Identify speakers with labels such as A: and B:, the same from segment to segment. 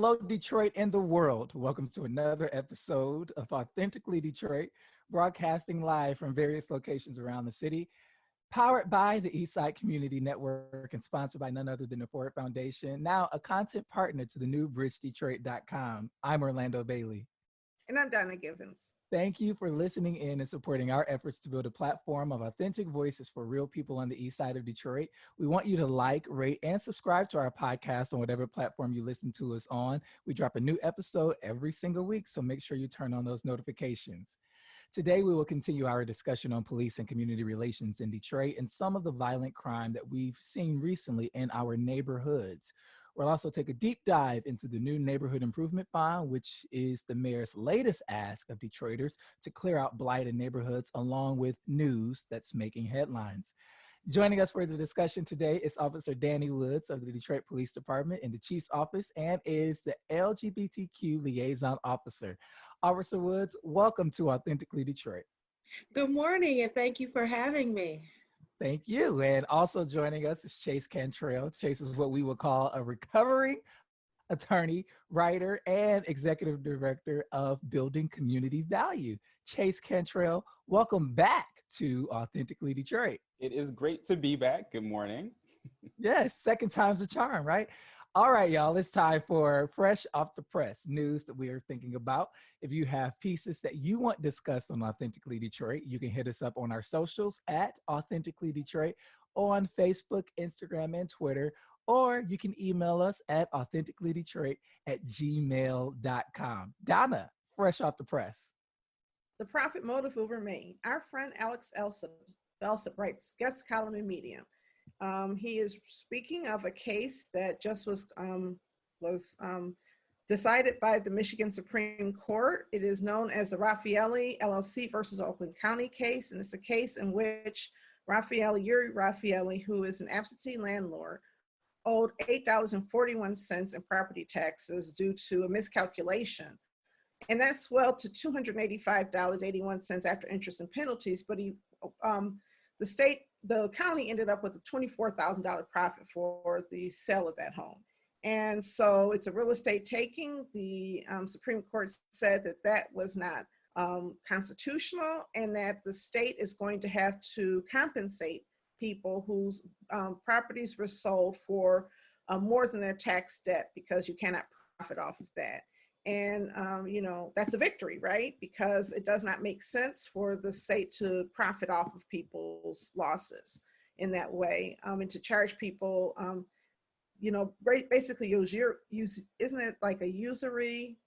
A: Hello, Detroit and the world. Welcome to another episode of Authentically Detroit, broadcasting live from various locations around the city, powered by the Eastside Community Network and sponsored by none other than the Ford Foundation, now a content partner to the new bridgedetroit.com. I'm Orlando Bailey.
B: And I'm Donna Givens.
A: Thank you for listening in and supporting our efforts to build a platform of authentic voices for real people on the east side of Detroit. We want you to like, rate, and subscribe to our podcast on whatever platform you listen to us on. We drop a new episode every single week, so make sure you turn on those notifications. Today, we will continue our discussion on police and community relations in Detroit and some of the violent crime that we've seen recently in our neighborhoods. We'll also take a deep dive into the new Neighborhood Improvement Bond, which is the mayor's latest ask of Detroiters to clear out blighted neighborhoods, along with news that's making headlines. Joining us for the discussion today is Officer Dani Woods of the Detroit Police Department in the Chief's Office and is the LGBTQ Liaison Officer. Officer Woods, welcome to Authentically Detroit.
C: Good morning, and thank you for having me.
A: Thank you. And also joining us is Chase Cantrell. Chase is what we would call a recovering attorney, writer, and executive director of Building Community Value. Chase Cantrell, welcome back to Authentically Detroit.
D: It is great to be back. Good morning.
A: Yes, second time's a charm, right? All right, y'all, it's time for fresh off the press news that we are thinking about. If you have pieces that you want discussed on Authentically Detroit, you can hit us up on our socials at Authentically Detroit on Facebook, Instagram, and Twitter, or you can email us at authenticallydetroit@gmail.com. Donna, fresh off the press.
B: The profit motive will remain. Our friend Alex Elsop writes guest column in Medium. He is speaking of a case that just was decided by the Michigan Supreme Court. It is known as the Raffaelli LLC versus Oakland County case, and it's a case in which Yuri Raffaelli, who is an absentee landlord, owed $8.41 in property taxes due to a miscalculation. And that swelled to $285.81 after interest and penalties, but the county ended up with a $24,000 profit for the sale of that home. And so it's a real estate taking. The Supreme Court said that that was not constitutional and that the state is going to have to compensate people whose properties were sold for more than their tax debt because you cannot profit off of that. And, that's a victory, right? Because it does not make sense for the state to profit off of people's losses in that way, and to charge people, basically isn't it like a usury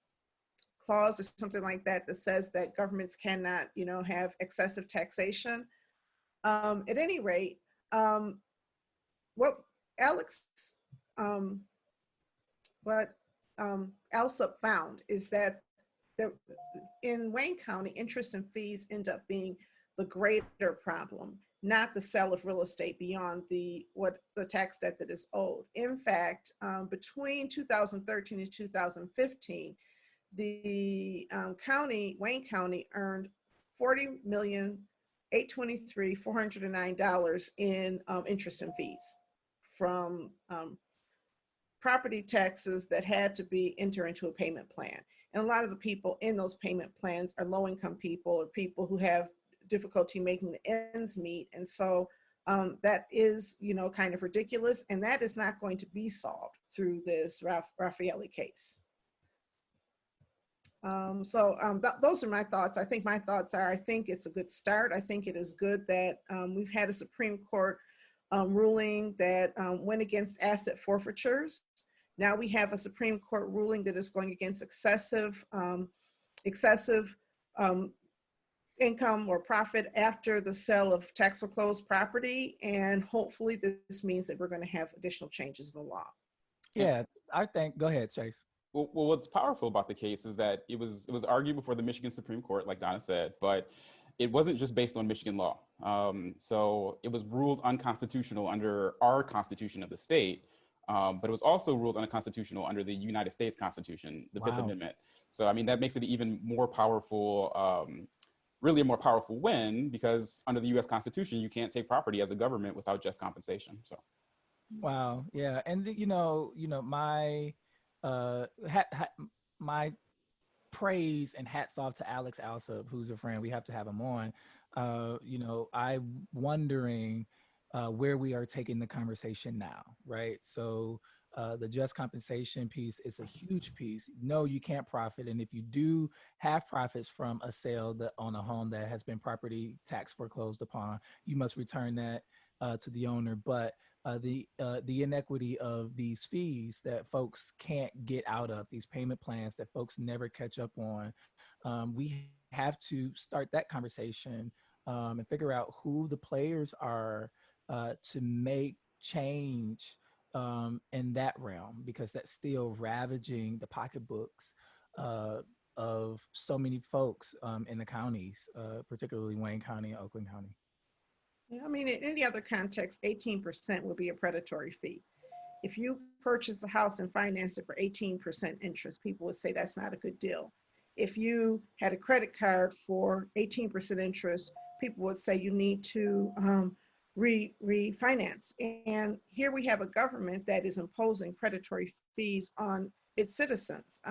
B: clause or something like that that says that governments cannot, have excessive taxation? At any rate, what Elsop found is that in Wayne County, interest and fees end up being the greater problem, not the sale of real estate beyond the tax debt that is owed. In fact, between 2013 and 2015, the Wayne County earned $40,823,409 in interest and fees from property taxes that had to be entered into a payment plan. And a lot of the people in those payment plans are low-income people or people who have difficulty making the ends meet. And so that is, kind of ridiculous. And that is not going to be solved through this Raffaelli case. Those are my thoughts. I think my thoughts are, I think it's a good start. I think it is good that we've had a Supreme Court ruling that went against asset forfeitures. Now we have a Supreme Court ruling that is going against excessive income or profit after the sale of tax foreclosed property. And hopefully this means that we're going to have additional changes in the law.
A: Yeah, go ahead, Chase.
D: Well, what's powerful about the case is that it was argued before the Michigan Supreme Court, like Donna said, but it wasn't just based on Michigan law. So it was ruled unconstitutional under our constitution of the state, but it was also ruled unconstitutional under the United States Constitution, the Fifth Amendment. So, I mean, that makes it even more powerful, really a more powerful win, because under the US Constitution, you can't take property as a government without just compensation, so.
A: Wow, yeah, and my praise and hats off to Alex Alsop, who's a friend. We have to have him on. I'm wondering where we are taking the conversation now, right? So the just compensation piece is a huge piece. No, you can't profit. And if you do have profits from a sale on a home that has been property tax foreclosed upon, you must return that to the owner. But the inequity of these fees that folks can't get out of, these payment plans that folks never catch up on, we have to start that conversation and figure out who the players are to make change in that realm, because that's still ravaging the pocketbooks of so many folks in the counties, particularly Wayne County and Oakland County.
B: Yeah, I mean, in any other context, 18% would be a predatory fee. If you purchased a house and financed it for 18% interest, people would say that's not a good deal. If you had a credit card for 18% interest, people would say you need to refinance. And here we have a government that is imposing predatory fees on its citizens.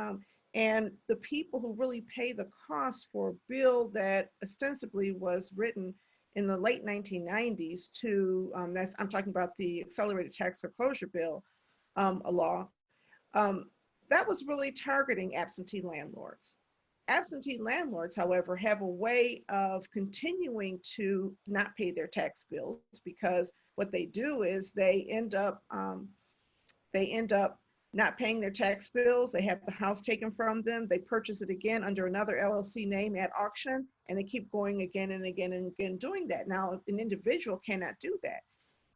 B: And the people who really pay the cost for a bill that ostensibly was written in the late 1990s to, I'm talking about the accelerated tax foreclosure bill, a law, that was really targeting absentee landlords. Absentee landlords, however, have a way of continuing to not pay their tax bills, because what they do is they end up not paying their tax bills. They have the house taken from them. They purchase it again under another LLC name at auction, and they keep going again and again and again doing that. Now, an individual cannot do that.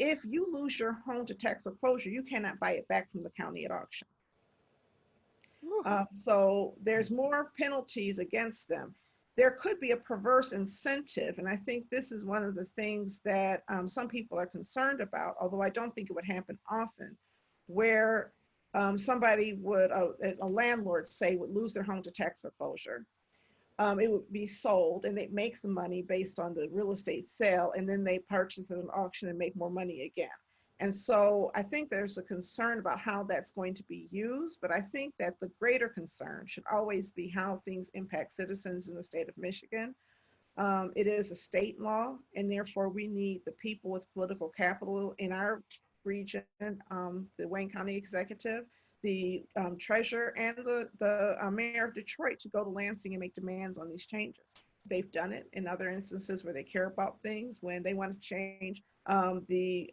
B: If you lose your home to tax foreclosure, you cannot buy it back from the county at auction. So there's more penalties against them. There could be a perverse incentive, and I think this is one of the things that some people are concerned about, although I don't think it would happen often, where somebody would, a landlord say, would lose their home to tax foreclosure. It would be sold, and they make the money based on the real estate sale, and then they purchase it at an auction and make more money again. And so I think there's a concern about how that's going to be used, but I think that the greater concern should always be how things impact citizens in the state of Michigan. It is a state law, and therefore we need the people with political capital in our region, the Wayne County Executive, the treasurer, and the mayor of Detroit to go to Lansing and make demands on these changes. They've done it in other instances where they care about things. When they want to change the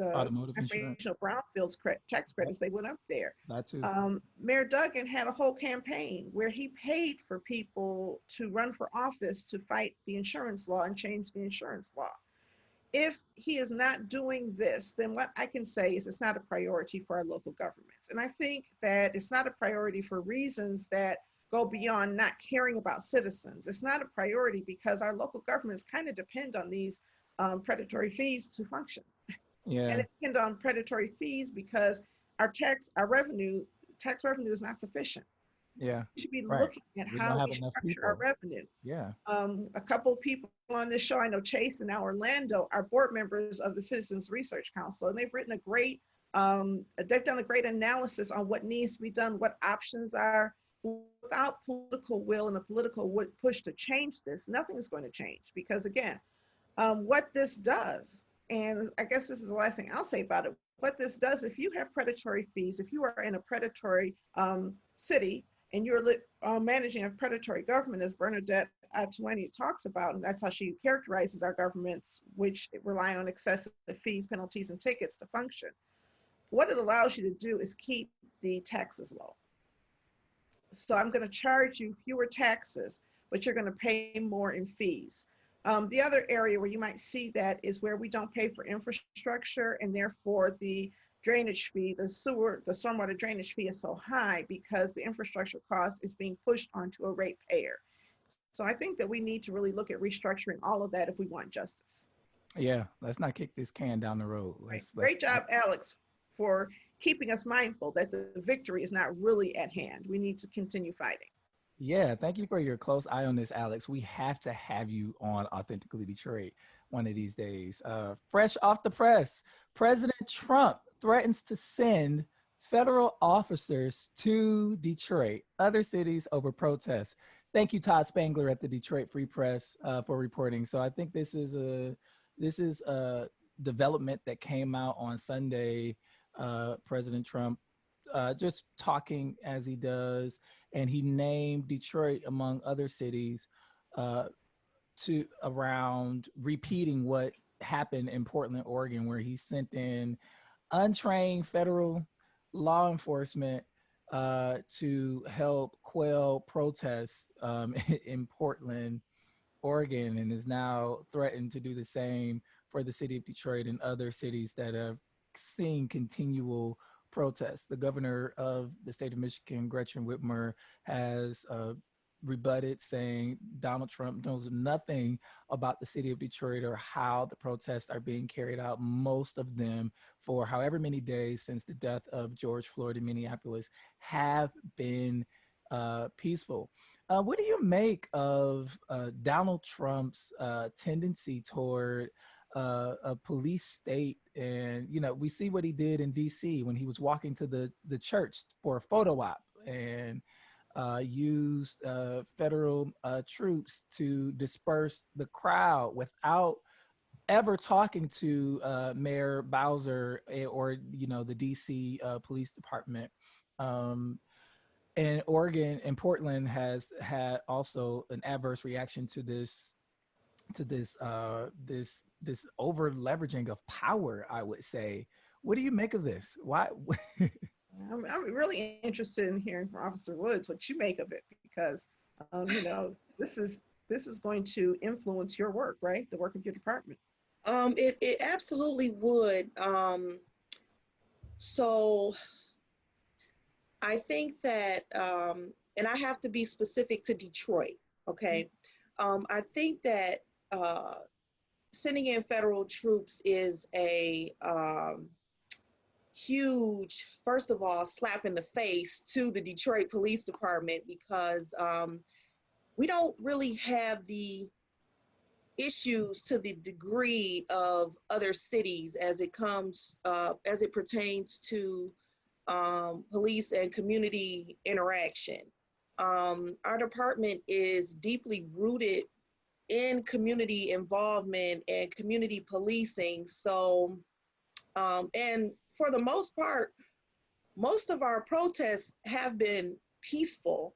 A: Automotive insurance,
B: brownfields tax credits, they went up there.
A: That too.
B: Mayor Duggan had a whole campaign where he paid for people to run for office to fight the insurance law and change the insurance law. If he is not doing this, then what I can say is it's not a priority for our local governments. And I think that it's not a priority for reasons that go beyond not caring about citizens. It's not a priority because our local governments kind of depend on these predatory fees to function.
A: Yeah.
B: And they depend on predatory fees because our tax revenue is not sufficient.
A: Yeah.
B: We should be looking at how we structure our revenue.
A: Yeah.
B: A couple of people on this show, I know Chase and now Orlando, are board members of the Citizens Research Council, and they've written they've done a great analysis on what needs to be done, what options are. Without political will and a political push to change this, nothing is going to change, because again, what this does, and I guess this is the last thing I'll say about it, what this does, if you have predatory fees, if you are in a predatory city and you're managing a predatory government, as Bernadette Atwani talks about, and that's how she characterizes our governments, which rely on excessive fees, penalties, and tickets to function, what it allows you to do is keep the taxes low. So I'm going to charge you fewer taxes, but you're going to pay more in fees. The other area where you might see that is where we don't pay for infrastructure, and therefore the drainage fee, the stormwater drainage fee is so high because the infrastructure cost is being pushed onto a ratepayer. So I think that we need to really look at restructuring all of that if we want justice.
A: Yeah, let's not kick this can down the road.
B: Great job, Alex, for keeping us mindful that the victory is not really at hand. We need to continue fighting.
A: Yeah, thank you for your close eye on this, Alex. We have to have you on Authentically Detroit one of these days. Fresh off the press, President Trump threatens to send federal officers to Detroit, other cities over protests. Thank you, Todd Spangler at the Detroit Free Press, for reporting. So I think this is a development that came out on Sunday. President Trump just talking as he does, and he named Detroit among other cities uh, to around repeating what happened in Portland, Oregon, where he sent in untrained federal law enforcement to help quell protests in Portland, Oregon, and is now threatened to do the same for the city of Detroit and other cities that have seen continual protests. The governor of the state of Michigan, Gretchen Whitmer, has rebutted, saying Donald Trump knows nothing about the city of Detroit or how the protests are being carried out. Most of them, for however many days since the death of George Floyd in Minneapolis, have been peaceful. What do you make of Donald Trump's tendency toward a police state? And, you know, we see what he did in DC when he was walking to the church for a photo op and used federal troops to disperse the crowd without ever talking to Mayor Bowser or, you know, the DC Police Department. And Oregon and Portland has had also an adverse reaction to this over leveraging of power, I would say. What do you make of this? Why?
B: I'm really interested in hearing from Officer Woods what you make of it, because you know, this is going to influence your work, right? The work of your department.
C: It absolutely would. So I think that, and I have to be specific to Detroit, okay? I think that sending in federal troops is a huge, first of all, slap in the face to the Detroit Police Department, because we don't really have the issues to the degree of other cities as it comes, as it pertains to police and community interaction. Our department is deeply rooted in community involvement and community policing. So, and for the most part, most of our protests have been peaceful,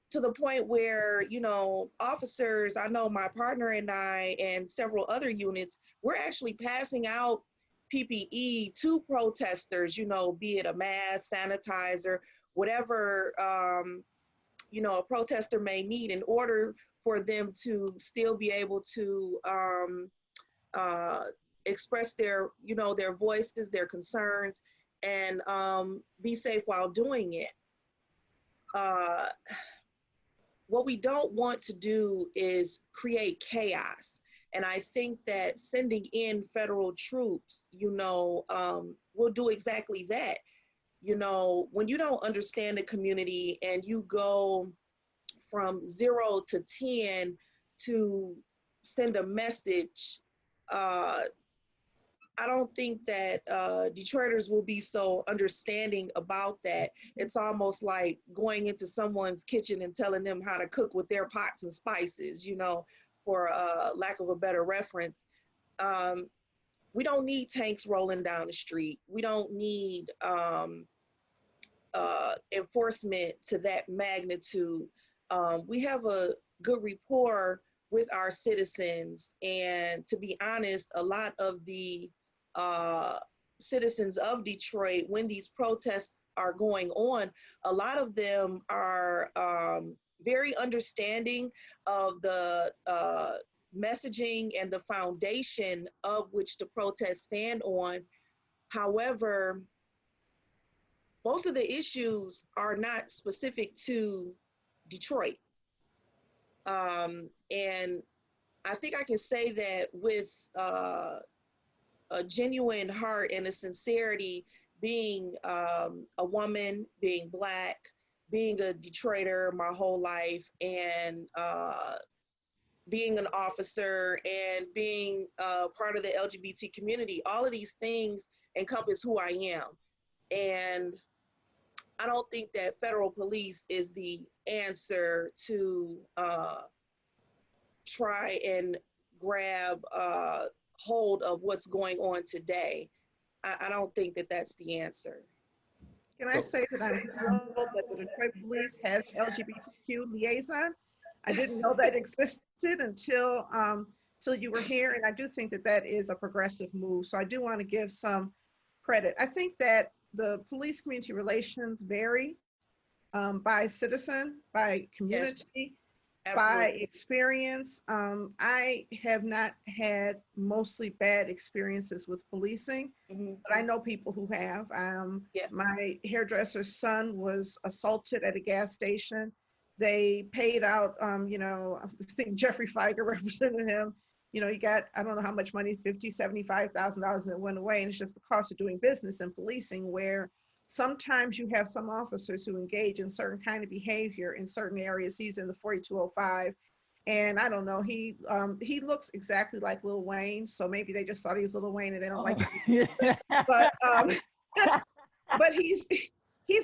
C: to the point where, you know, officers, I know my partner and I and several other units, we're actually passing out PPE to protesters, you know, be it a mask, sanitizer, whatever, you know, a protester may need in order for them to still be able to express their, you know, their voices, their concerns, and be safe while doing it. What we don't want to do is create chaos. And I think that sending in federal troops, you know, will do exactly that. You know, when you don't understand the community and you go from 0 to 10 to send a message, I don't think that Detroiters will be so understanding about that. It's almost like going into someone's kitchen and telling them how to cook with their pots and spices, you know, for lack of a better reference. We don't need tanks rolling down the street. We don't need enforcement to that magnitude. We have a good rapport with our citizens. And to be honest, a lot of the citizens of Detroit, when these protests are going on, a lot of them are very understanding of the messaging and the foundation of which the protests stand on. However, most of the issues are not specific to Detroit. And I think I can say that with a genuine heart and a sincerity, being a woman, being Black, being a Detroiter my whole life, and being an officer and being part of the LGBT community, all of these things encompass who I am. And I don't think that federal police is the answer to try and grab hold of what's going on today. I don't think that that's the answer.
B: Can I
D: So
B: say that I'm thrilled that the Detroit Police has LGBTQ liaison? I didn't know that existed until you were here, and I do think that that is a progressive move. So I do want to give some credit. I think that the police community relations vary by citizen, by
C: Yes,
B: community, by
C: absolutely.
B: experience. I have not had mostly bad experiences with policing,
C: Hmm.
B: but I know people who have.
C: Yeah.
B: My hairdresser's son was assaulted at a gas station. They paid out, I think Jeffrey Feiger represented him. He got, I don't know how much money, $50,000, $75,000, and it went away. And it's just the cost of doing business in policing, where sometimes you have some officers who engage in certain kind of behavior in certain areas. He's in the 4205. And I don't know, he looks exactly like Lil Wayne. So maybe they just thought he was Lil Wayne and they don't like him. But but he's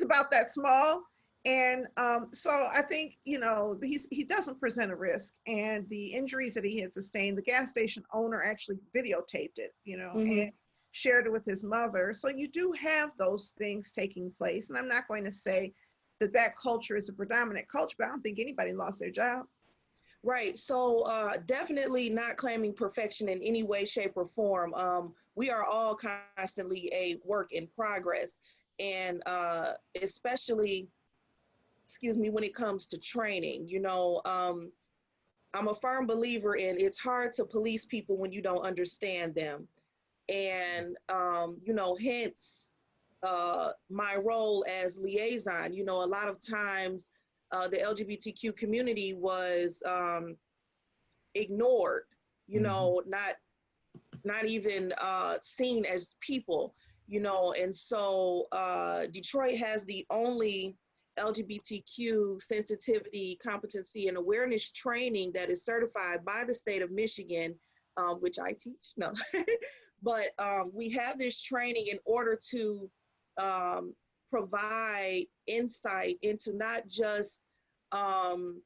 B: about that small. And so I think, he doesn't present a risk. And the injuries that he had sustained, the gas station owner actually videotaped it,
C: Hmm.
B: and shared it with his mother. So you do have those things taking place. And I'm not going to say that that culture is a predominant culture, but I don't think anybody lost their job.
C: Right. So definitely not claiming perfection in any way, shape, or form. We are all constantly a work in progress. And especially, excuse me, when it comes to training, I'm a firm believer in it's hard to police people when you don't understand them. And, hence my role as liaison. A lot of times the LGBTQ community was ignored,
A: Mhm.
C: not even seen as people, and so Detroit has the only LGBTQ sensitivity, competency, and awareness training that is certified by the state of Michigan, which I teach. No, but we have this training in order to um, provide insight into not just um,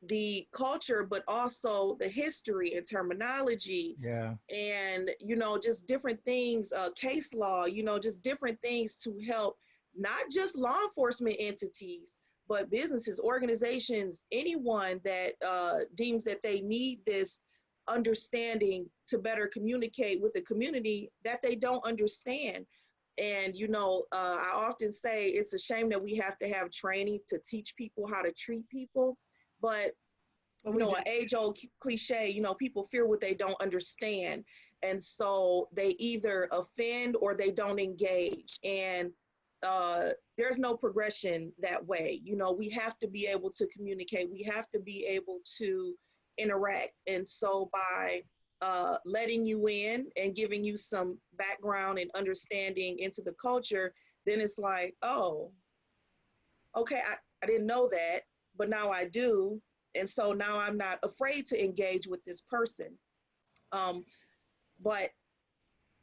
C: the culture, but also the history and terminology,
A: Yeah.
C: and just different things, case law, just different things to help not just law enforcement entities, but businesses, organizations, anyone that deems that they need this understanding to better communicate with the community that they don't understand. And I often say it's a shame that we have to have training to teach people how to treat people, but
B: But we do.
C: an age old cliche, people fear what they don't understand. And so they either offend or they don't engage. And there's no progression that way. We have to be able to communicate, we have to be able to interact. And so by letting you in and giving you some background and understanding into the culture, then it's like, oh, okay, I didn't know that, but now I do. And so now I'm not afraid to engage with this person. Um, but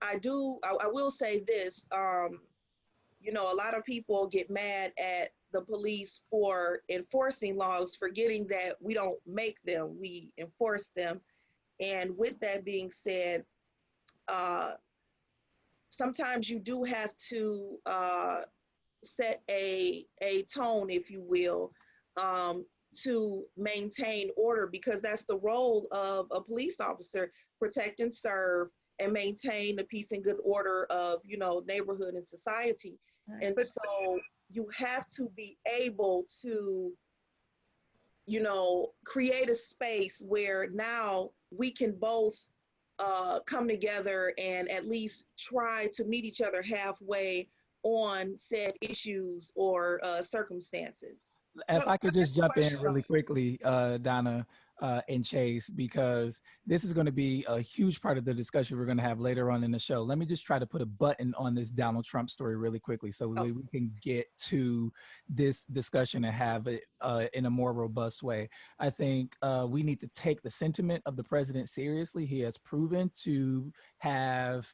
C: I will say this, a lot of people get mad at the police for enforcing laws, forgetting that we don't make them, we enforce them. And with that being said, uh, sometimes you do have to set a tone, if you will, to maintain order, because that's the role of a police officer: protect and serve and maintain the peace and good order of neighborhood and society.
B: Right.
C: And so you have to be able to create a space where now we can both come together and at least try to meet each other halfway on said issues or circumstances.
A: If
B: Well,
A: I could
B: I have
A: just
B: a
A: jump in
B: question.
A: really quickly, Donna, and Chase, because this is going to be a huge part of the discussion we're going to have later on in the show. Let me just try to put a button on this Donald Trump story really quickly so we can get to this discussion and have it in a more robust way. I think we need to take the sentiment of the president seriously. He has proven to have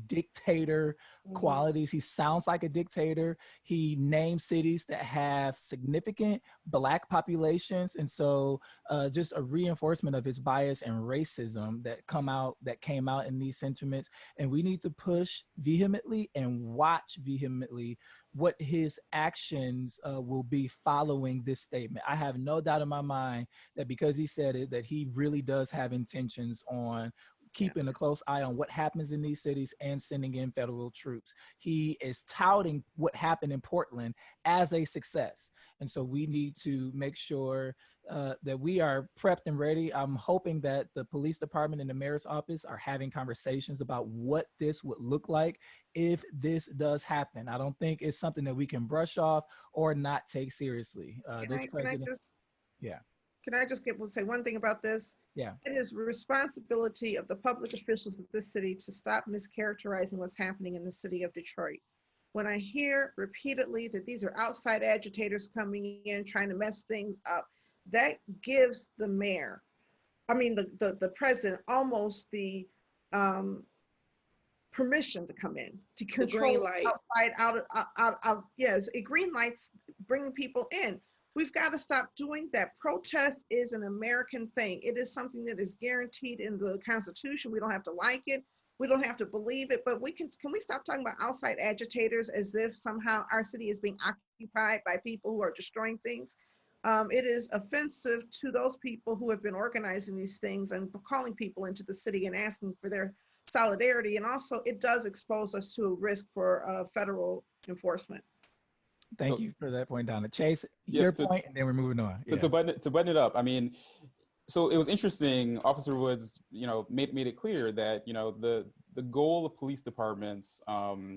A: dictator qualities. He sounds like a dictator. He names cities that have significant Black populations, and so just a reinforcement of his bias and racism that came out in these sentiments. And we need to push vehemently and watch vehemently what his actions will be following this statement. I have no doubt in my mind that because he said it, that he really does have intentions on keeping a close eye on what happens in these cities and sending in federal troops. He is touting what happened in Portland as a success. And so we need to make sure that we are prepped and ready. I'm hoping that the police department and the mayor's office are having conversations about what this would look like if this does happen. I don't think it's something that we can brush off or not take seriously.
B: Can I just say one thing about this?
A: Yeah.
B: It is responsibility of the public officials of this city to stop mischaracterizing what's happening in the city of Detroit. When I hear repeatedly that these are outside agitators coming in, trying to mess things up, that gives the mayor, the president, almost the permission to come in, to control outside, yes, it green lights bringing people in. We've got to stop doing that. Protest is an American thing. It is something that is guaranteed in the Constitution. We don't have to like it. We don't have to believe it, but can we stop talking about outside agitators as if somehow our city is being occupied by people who are destroying things? It is offensive to those people who have been organizing these things and calling people into the city and asking for their solidarity. And also it does expose us to a risk for federal enforcement.
A: Thank you for that point, Donna. Chase, your point, and then we're moving on.
D: To button it up, I mean, so it was interesting. Officer Woods, made it clear that the goal of police departments, the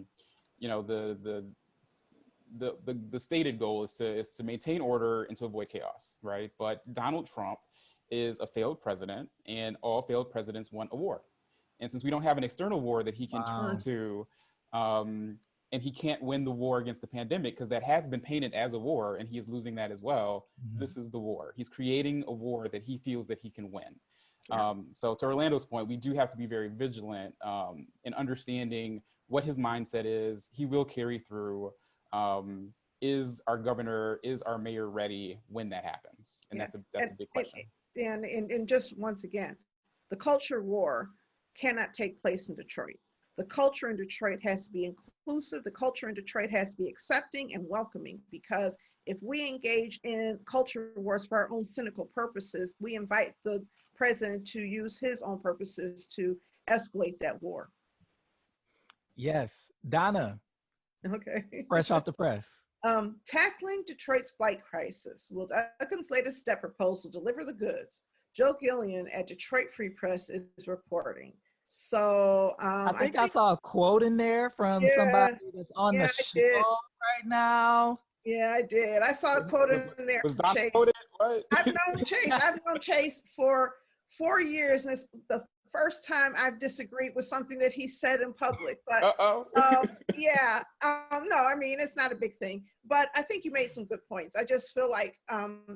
D: stated goal is to maintain order and to avoid chaos, right? But Donald Trump is a failed president, and all failed presidents want a war. And since we don't have an external war that he can turn to, and he can't win the war against the pandemic because that has been painted as a war and he is losing that as well. This is the war. He's creating a war that he feels that he can win. So to Orlando's point, we do have to be very vigilant in understanding what his mindset is. He will carry through. Is our governor, is our mayor ready when that happens? And that's a big question.
B: And just once again, the culture war cannot take place in Detroit. The culture in Detroit has to be inclusive. The culture in Detroit has to be accepting and welcoming, because if we engage in culture wars for our own cynical purposes, we invite the president to use his own purposes to escalate that war.
A: Yes. Donna.
B: Okay.
A: Fresh off the press.
B: Tackling Detroit's blight crisis. Will Duggan's latest step proposal deliver the goods? Joe Gillian at Detroit Free Press is reporting. So
A: I think I saw a quote in there from somebody that's on the show right now.
B: Yeah, I did. I saw a quote in there.
D: Was Don quoted? What?
B: I've known Chase for 4 years, and it's the first time I've disagreed with something that he said in public. But no, I mean, it's not a big thing. But I think you made some good points. I just feel like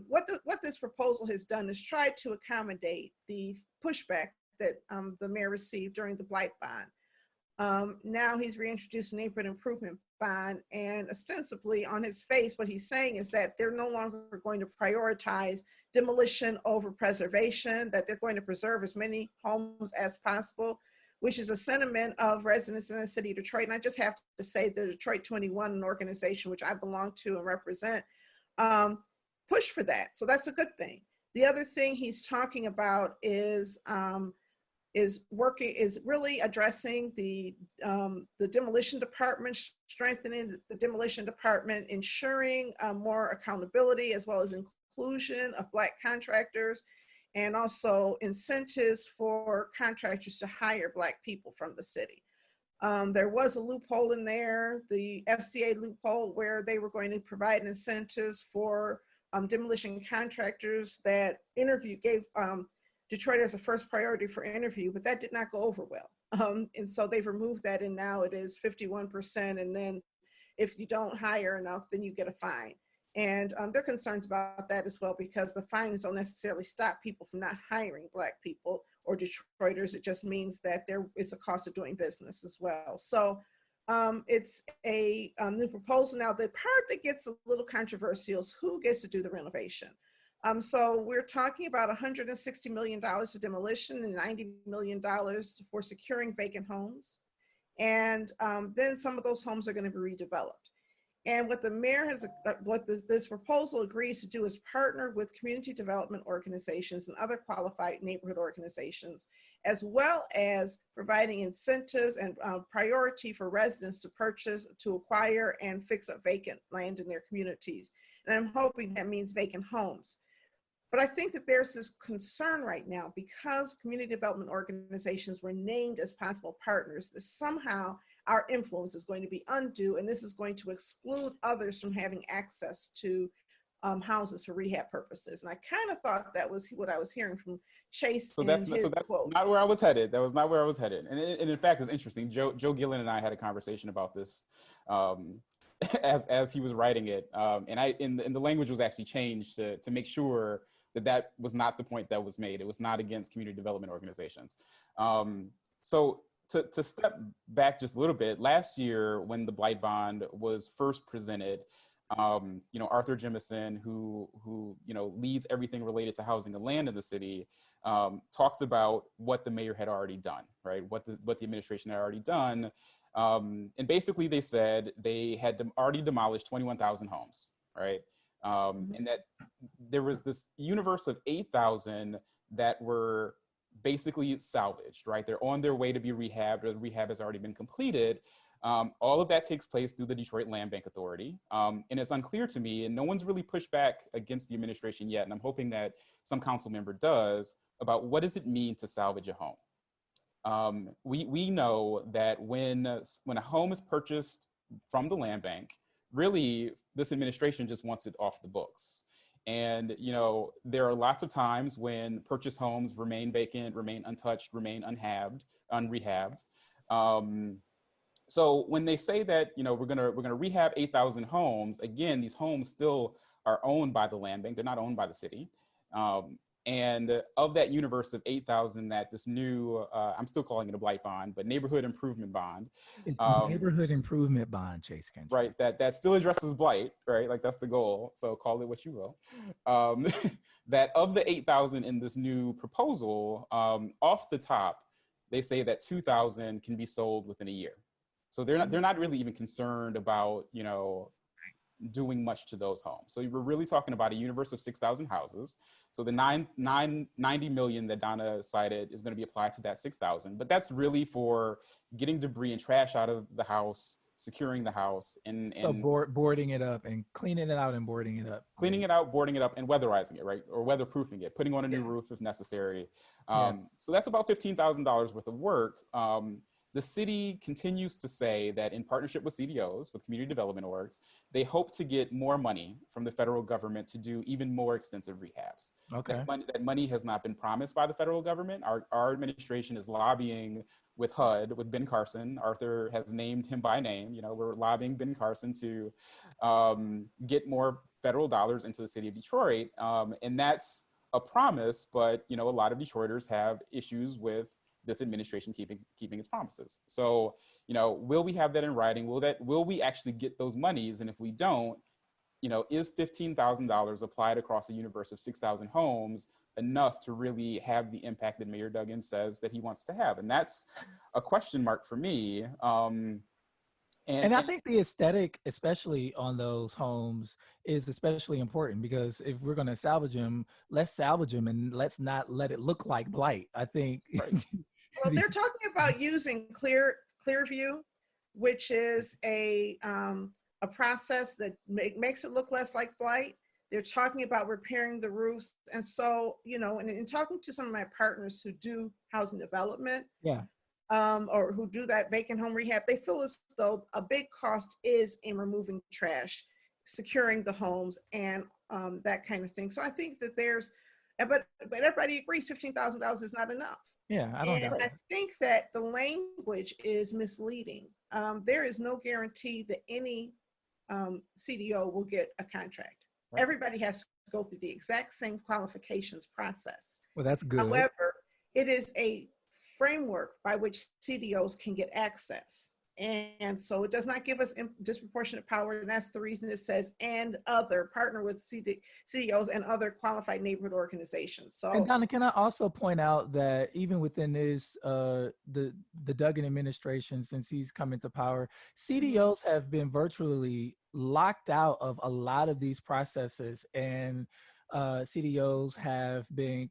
B: what this proposal has done is tried to accommodate the pushback that the mayor received during the blight bond. Now he's reintroduced a neighborhood improvement bond, and ostensibly on his face, what he's saying is that they're no longer going to prioritize demolition over preservation, that they're going to preserve as many homes as possible, which is a sentiment of residents in the city of Detroit. And I just have to say the Detroit 21, an organization which I belong to and represent, push for that. So that's a good thing. The other thing he's talking about is really addressing the demolition department, strengthening the demolition department, ensuring more accountability as well as inclusion of Black contractors, and also incentives for contractors to hire Black people from the city. There was a loophole in there, the FCA loophole, where they were going to provide incentives for demolition contractors that gave Detroit as a first priority for interview, but that did not go over well. And so they've removed that, and now it is 51%. And then if you don't hire enough, then you get a fine. And there are concerns about that as well, because the fines don't necessarily stop people from not hiring Black people or Detroiters. It just means that there is a cost of doing business as well. So it's a new proposal. Now, the part that gets a little controversial is who gets to do the renovation. So we're talking about $160 million for demolition and $90 million for securing vacant homes. And then some of those homes are going to be redeveloped. And what the mayor has, this proposal agrees to do is partner with community development organizations and other qualified neighborhood organizations, as well as providing incentives and priority for residents to purchase, to acquire, and fix up vacant land in their communities. And I'm hoping that means vacant homes. But I think that there's this concern right now, because community development organizations were named as possible partners, that somehow our influence is going to be undue, and this is going to exclude others from having access to houses for rehab purposes. And I kind of thought that was what I was hearing from Chase.
D: So that's not where I was headed. That was not where I was headed. And in fact, it's interesting. Joe Gillen and I had a conversation about this as he was writing it, and the language was actually changed to make sure that was not the point that was made. It was not against community development organizations. So to step back just a little bit, last year when the blight bond was first presented, Arthur Jemison, who leads everything related to housing and land in the city, talked about what the mayor had already done, right? What the administration had already done. And basically they said they had already demolished 21,000 homes, right? And that there was this universe of 8,000 that were basically salvaged, right? They're on their way to be rehabbed, or the rehab has already been completed. All of that takes place through the Detroit Land Bank Authority. And it's unclear to me, and no one's really pushed back against the administration yet, and I'm hoping that some council member does, about what does it mean to salvage a home? We know that when a home is purchased from the land bank, really this administration just wants it off the books. And, there are lots of times when purchased homes remain vacant, remain untouched, remain unrehabbed. So when they say that, we're gonna rehab 8,000 homes, again, these homes still are owned by the land bank. They're not owned by the city. And of that universe of 8,000, that this new, I'm still calling it a blight bond, but neighborhood improvement bond.
A: It's a neighborhood improvement bond, Chase Cantrell.
D: Right, that still addresses blight, right? Like that's the goal, so call it what you will. That of the 8,000 in this new proposal, off the top, they say that 2,000 can be sold within a year. So they're not really even concerned about, doing much to those homes. So we're really talking about a universe of 6,000 houses. So the 90 million that Donna cited is going to be applied to that 6,000, but that's really for getting debris and trash out of the house, securing the house, and
A: so boarding it up and cleaning it out and boarding it up.
D: Cleaning it out, boarding it up, and weatherizing it, right? Or weatherproofing it, putting on a new roof if necessary. So that's about $15,000 worth of work. The city continues to say that in partnership with CDOs, with community development orgs, they hope to get more money from the federal government to do even more extensive rehabs.
A: Okay.
D: That money has not been promised by the federal government. Our administration is lobbying with HUD, with Ben Carson. Arthur has named him by name. We're lobbying Ben Carson to get more federal dollars into the city of Detroit. And that's a promise, but a lot of Detroiters have issues with this administration keeping its promises. So, will we have that in writing? Will we actually get those monies? And if we don't, is $15,000 applied across a universe of 6,000 homes enough to really have the impact that Mayor Duggan says that he wants to have? And that's a question mark for me. And
A: I think the aesthetic, especially on those homes, is especially important, because if we're going to salvage them, let's salvage them and let's not let it look like blight. I think.
D: Right.
B: Well, they're talking about using Clearview, which is a process that makes it look less like blight. They're talking about repairing the roofs. And so, and in talking to some of my partners who do housing development, or who do that vacant home rehab, they feel as though a big cost is in removing trash, securing the homes, and that kind of thing. So I think that but everybody agrees $15,000 is not enough.
A: Yeah, I don't
B: And
A: doubt
B: I
A: that.
B: think that the language is misleading. There is no guarantee that any CDO will get a contract.
A: Right.
B: Everybody has to go through the exact same qualifications process.
A: Well, that's good.
B: However, it is a framework by which CDOs can get access. And so it does not give us disproportionate power. And that's the reason it says, and other, partner with CDOs and other qualified neighborhood organizations. So,
A: and Donna, can I also point out that even within this, the Duggan administration, since he's come into power, CDOs have been virtually locked out of a lot of these processes, and CDOs have been,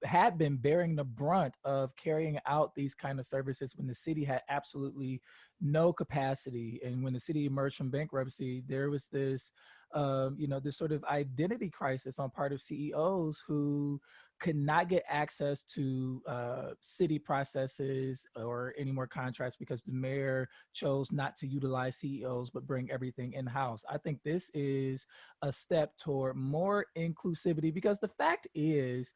A: had been bearing the brunt of carrying out these kind of services when the city had absolutely no capacity. And when the city emerged from bankruptcy, there was this, this sort of identity crisis on part of CEOs who could not get access to city processes or any more contracts because the mayor chose not to utilize CEOs but bring everything in-house. I think this is a step toward more inclusivity, because the fact is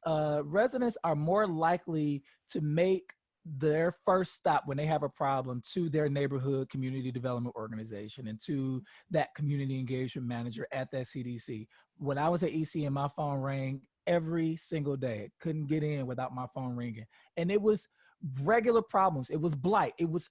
A: residents are more likely to make their first stop when they have a problem to their neighborhood community development organization and to that community engagement manager at that CDC. When I was at EC and my phone rang every single day, couldn't get in without my phone ringing. And it was regular problems. It was blight. It was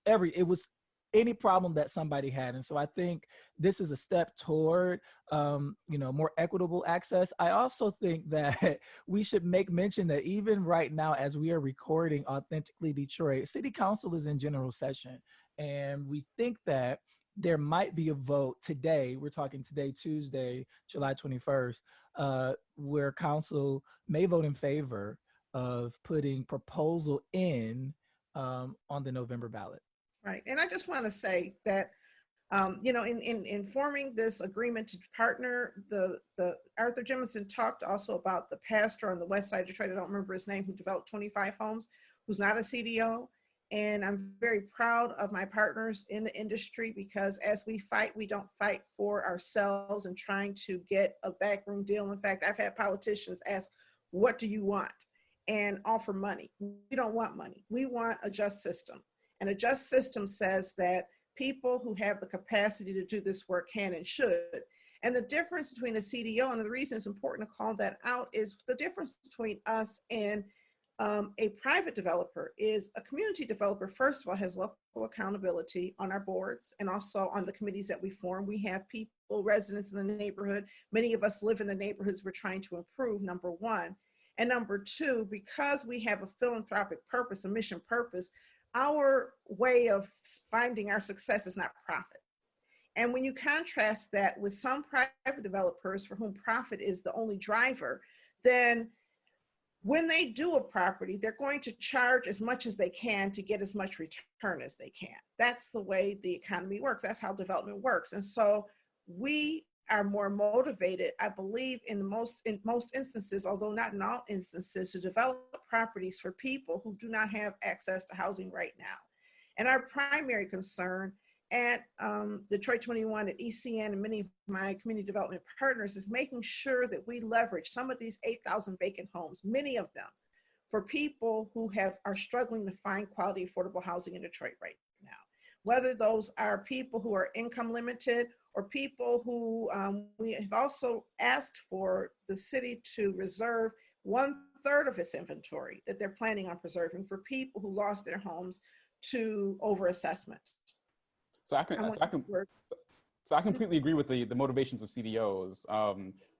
A: any problem that somebody had. And so I think this is a step toward, more equitable access. I also think that we should make mention that even right now, as we are recording Authentically Detroit, City Council is in general session. And we think that there might be a vote today, we're talking today, Tuesday, July 21st, where council may vote in favor of putting proposal in on the November ballot.
B: Right. And I just want to say that, in forming this agreement to partner, the Arthur Jemison talked also about the pastor on the west side of Detroit, I don't remember his name, who developed 25 homes, who's not a CDO. And I'm very proud of my partners in the industry, because as we fight, we don't fight for ourselves and trying to get a backroom deal. In fact, I've had politicians ask, what do you want? And offer money. We don't want money. We want a just system. And a just system says that people who have the capacity to do this work can and should. And the difference between a CDO, and the reason it's important to call that out, is the difference between us and a private developer is a community developer, first of all, has local accountability on our boards and also on the committees that we form. We have people, residents in the neighborhood. Many of us live in the neighborhoods we're trying to improve, number one. And number two, because we have a philanthropic purpose, a mission purpose, our way of finding our success is not profit. And when you contrast that with some private developers for whom profit is the only driver, then when they do a property, they're going to charge as much as they can to get as much return as they can. That's the way the economy works. That's how development works. And so we are more motivated, I believe, in most instances, although not in all instances, to develop properties for people who do not have access to housing right now. And our primary concern at Detroit 21, at ECN, and many of my community development partners is making sure that we leverage some of these 8,000 vacant homes, many of them, for people who are struggling to find quality, affordable housing in Detroit right now. Whether those are people who are income limited or people who we have also asked for the city to reserve 1/3 of its inventory that they're planning on preserving for people who lost their homes to overassessment.
D: So I completely agree with the motivations of CDOs.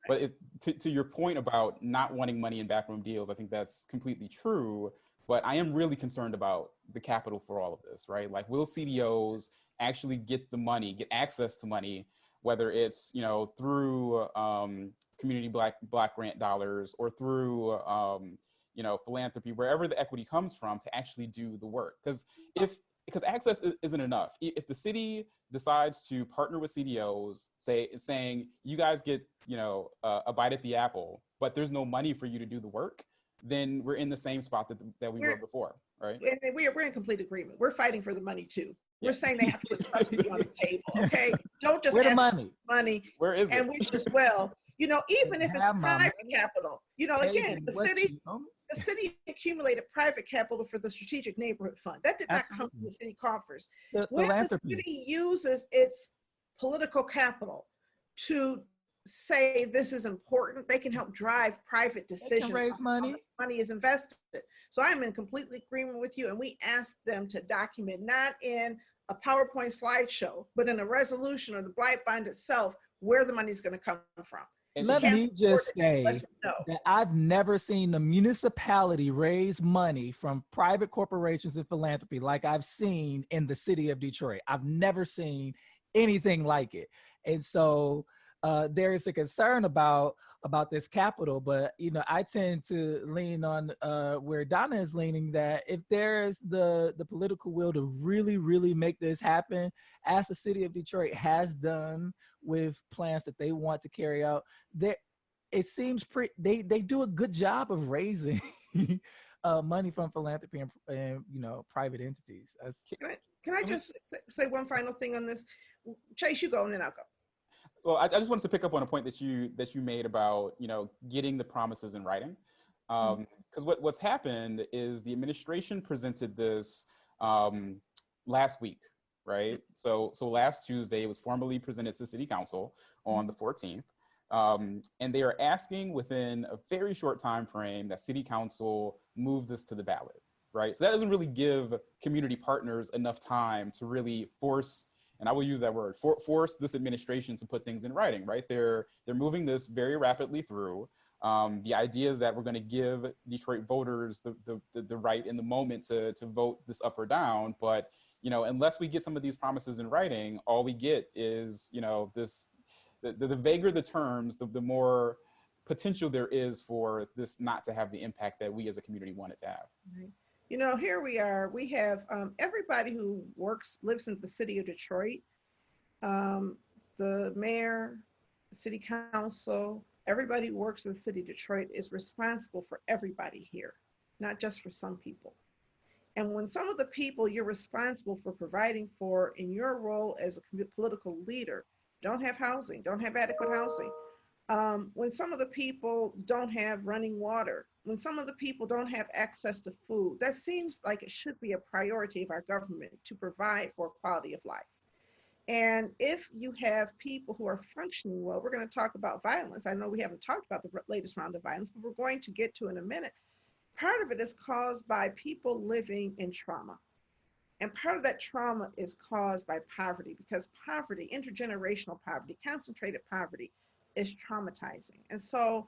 D: But to your point about not wanting money in backroom deals, I think that's completely true. But I am really concerned about the capital for all of this, right? Like, will CDOs actually get the money, get access to money, whether it's through community black grant dollars or through philanthropy, wherever the equity comes from, to actually do the work? Because access isn't enough. If the city decides to partner with CDOs, saying you guys get a bite at the apple, but there's no money for you to do the work, then we're in the same spot that we were before, right?
B: And we're in complete agreement. We're fighting for the money too. We're saying they have to put subsidy on the table, okay? Don't just
A: Where the
B: ask
A: money?
B: for money.
D: Where is it?
B: And wish as well. You know, even if it's
A: Have my
B: private
A: money,
B: capital, you know, again,
A: baby, what you owe me?
B: the city accumulated private capital for the strategic neighborhood fund. That did not come from
A: Absolutely.
B: the city coffers.
A: The
B: When the
A: philanthropy.
B: city uses its political capital to say this is important, they can help drive private
A: They can
B: decisions
A: raise
B: on how
A: money.
B: the money is invested. So I'm in complete agreement with you. And we asked them to document, not in a PowerPoint slideshow, but in a resolution or the blight bond itself, where the money is going to come from.
D: And
B: We
A: Let
B: can't
A: me
B: support
A: just
B: it unless
A: say
B: we know.
A: that I've never seen the municipality raise money from private corporations and philanthropy like I've seen in the city of Detroit. I've never seen anything like it. And so there is a concern about this capital, but you know, I tend to lean on where Donna is leaning, that if there's the political will to really make this happen, as the city of Detroit has done with plans that they want to carry out, there it seems they do a good job of raising money from philanthropy and you know, private entities.
B: Can I just say one final thing on this? Chase, you go and then I'll go.
D: well, I just wanted to pick up on a point that you made about, you know, getting the promises in writing. Because what's happened is the administration presented this last week, right? So last Tuesday, it was formally presented to the city council on the 14th. And they are asking within a very short time frame that city council move this to the ballot, right? So that doesn't really give community partners enough time to really force, and I will use that word, force this administration to put things in writing, right? They're moving this very rapidly through. The idea is that we're going to give Detroit voters the right in the moment to vote this up or down, but you know, unless we get some of these promises in writing, all we get is, you know, this. The vaguer the terms, the more potential there is for this not to have the impact that we as a community want it to have.
B: Right. You know, here we are. We have everybody who lives in the city of Detroit, the mayor, the city council, everybody who works in the city of Detroit is responsible for everybody here, not just for some people. And when some of the people you're responsible for providing for in your role as a political leader don't have housing, don't have adequate housing, when some of the people don't have running water, when some of the people don't have access to food, that seems like it should be a priority of our government to provide for quality of life. And if you have people who are functioning well, we're going to talk about violence. I know we haven't talked about the latest round of violence, but we're going to get to in a minute. Part of it is caused by people living in trauma. And part of that trauma is caused by poverty, because poverty, intergenerational poverty, concentrated poverty is traumatizing. And so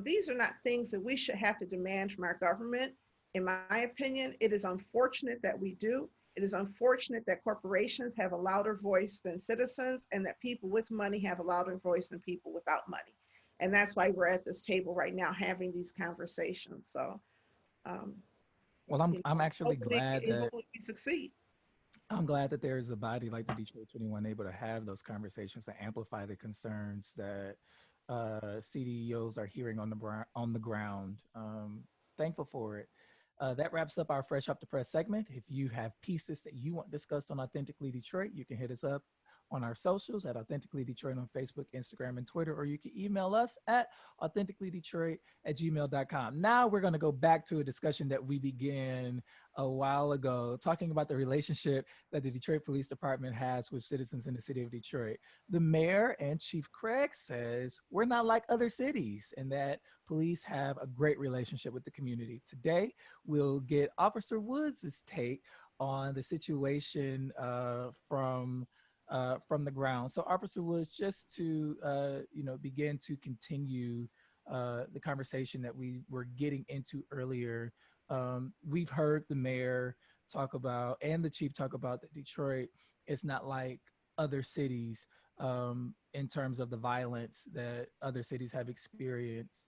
B: these are not things that we should have to demand from our government. In my opinion, it is unfortunate that we do. It is unfortunate that corporations have a louder voice than citizens, and that people with money have a louder voice than people without money. And that's why we're at this table right now having these conversations. So
A: Well, I'm actually glad that
B: hopefully we succeed.
A: I'm glad that there is a body like the Detroit 21 able to have those conversations to amplify the concerns that CDEOs are hearing on the ground. Thankful for it. That wraps up our Fresh Off the Press segment. If you have pieces that you want discussed on Authentically Detroit, you can hit us up on our socials at Authentically Detroit on Facebook, Instagram, and Twitter, or you can email us at authenticallydetroit@gmail.com. Now we're going to go back to a discussion that we began a while ago, talking about the relationship that the Detroit Police Department has with citizens in the city of Detroit. The mayor and Chief Craig says we're not like other cities and that police have a great relationship with the community. Today, we'll get Officer Woods' take on the situation from the ground. So Officer Woods, just to begin to continue the conversation that we were getting into earlier, we've heard the mayor talk about and the chief talk about that Detroit is not like other cities in terms of the violence that other cities have experienced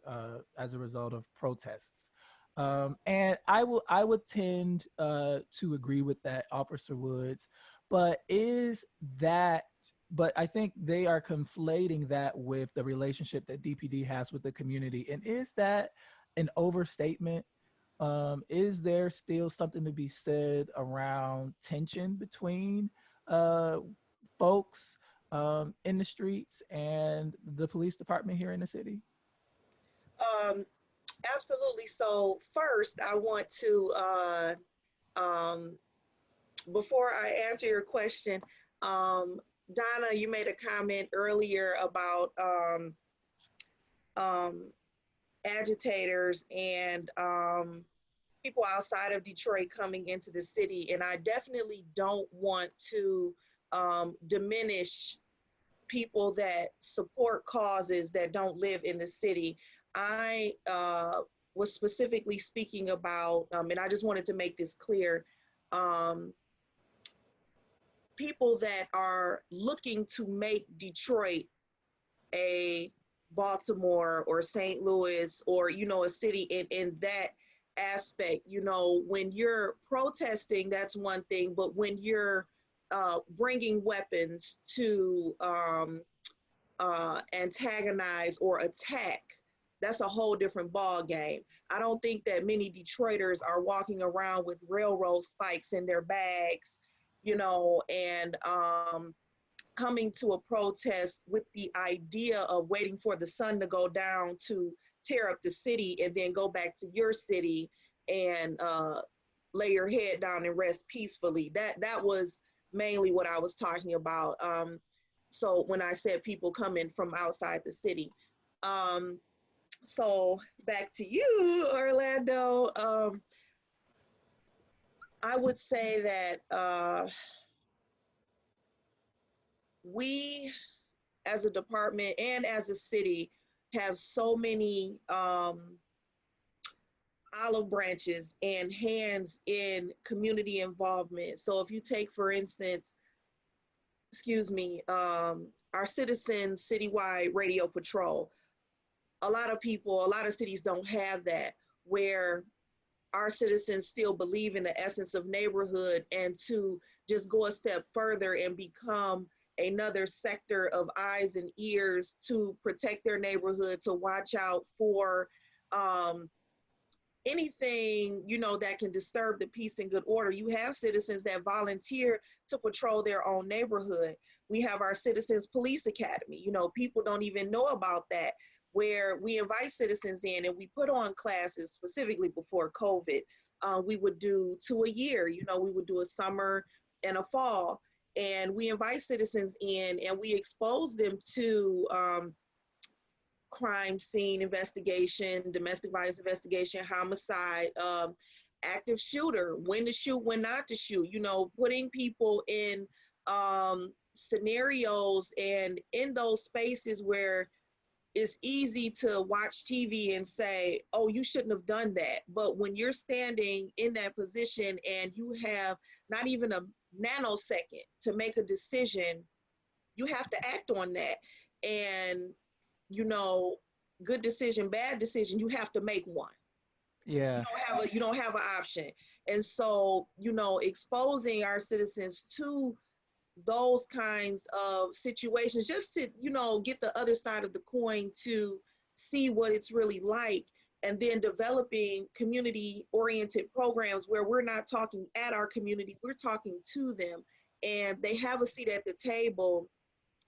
A: as a result of protests. And I would tend to agree with that, Officer Woods. But I think they are conflating that with the relationship that DPD has with the community. And is that an overstatement? Is there still something to be said around tension between folks in the streets and the police department here in the city?
C: Um, Absolutely. So first, I want to, um, before I answer your question, Donna, you made a comment earlier about um, agitators and people outside of Detroit coming into the city. And I definitely don't want to diminish people that support causes that don't live in the city. I was specifically speaking about, and I just wanted to make this clear, um, people that are looking to make Detroit a Baltimore or St. Louis or, you know, a city in that aspect. You know, when you're protesting, that's one thing, but when you're bringing weapons to antagonize or attack, that's a whole different ball game. I don't think that many Detroiters are walking around with railroad spikes in their bags, you know, and coming to a protest with the idea of waiting for the sun to go down to tear up the city and then go back to your city and lay your head down and rest peacefully. That was mainly what I was talking about. So when I said people coming from outside the city. So back to you, Orlando. I would say that we as a department and as a city have so many olive branches and hands in community involvement. So if you take, for instance, excuse me, our citizens citywide radio patrol, a lot of people, a lot of cities don't have that, where our citizens still believe in the essence of neighborhood, and to just go a step further and become another sector of eyes and ears to protect their neighborhood, to watch out for anything, you know, that can disturb the peace and good order. You have citizens that volunteer to patrol their own neighborhood. We have our Citizens Police Academy. You know, people don't even know about that, where we invite citizens in and we put on classes specifically before COVID. We would do 2 a year, you know, we would do a summer and a fall. And we invite citizens in and we expose them to crime scene investigation, domestic violence investigation, homicide, active shooter, when to shoot, when not to shoot, you know, putting people in scenarios and in those spaces where it's easy to watch TV and say, oh, you shouldn't have done that. But when you're standing in that position and you have not even a nanosecond to make a decision, you have to act on that. And, you know, good decision, bad decision, you have to make one.
A: Yeah.
C: You don't have an option. And so, you know, exposing our citizens to those kinds of situations, just to, you know, get the other side of the coin, to see what it's really like, and then developing community oriented programs where we're not talking at our community, we're talking to them, and they have a seat at the table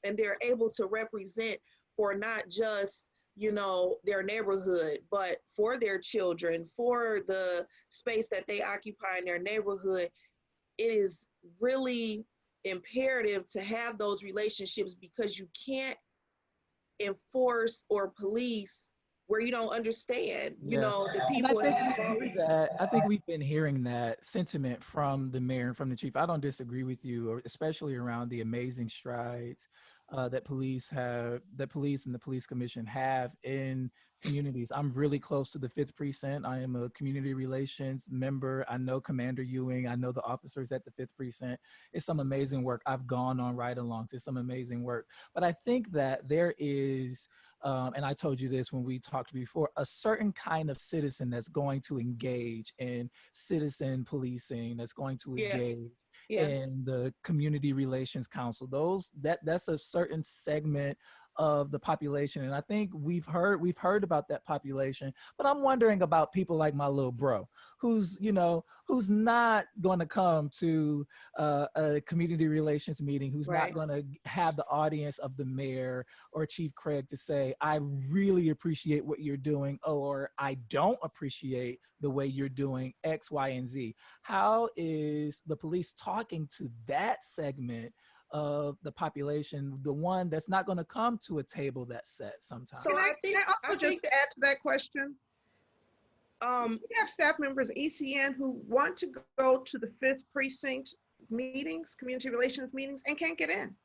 C: and they're able to represent for not just, you know, their neighborhood, but for their children, for the space that they occupy in their neighborhood. It is really imperative to have those relationships, because you can't enforce or police where you don't understand, you
A: Yeah.
C: know, the
A: And I
C: people
A: think we
C: involved.
A: hear that. I think we've been hearing that sentiment from the mayor and from the chief. I don't disagree with you, especially around the amazing strides that police and the police commission have in communities. I'm really close to the 5th Precinct. I am a community relations member. I know Commander Ewing. I know the officers at the 5th Precinct. It's some amazing work. I've gone on ride-alongs. It's some amazing work. But I think that there is, and I told you this when we talked before, a certain kind of citizen that's going to engage in citizen policing, that's going to
C: Yeah,
A: engage
C: yeah,
A: in the community relations council. That's a certain segment of the population. And I think we've heard about that population, but I'm wondering about people like my little bro, who's not going to come to a community relations meeting, who's not
C: Right.
A: going to have the audience of the mayor or Chief Craig to say, I really appreciate what you're doing, or I don't appreciate the way you're doing X, Y, and Z. How is the police talking to that segment of the population, the one that's not going to come to a table that's set sometimes?
C: So I
B: Can I also just add to that question? We have staff members at ECN who want to go to the 5th precinct meetings, community relations meetings, and can't get in.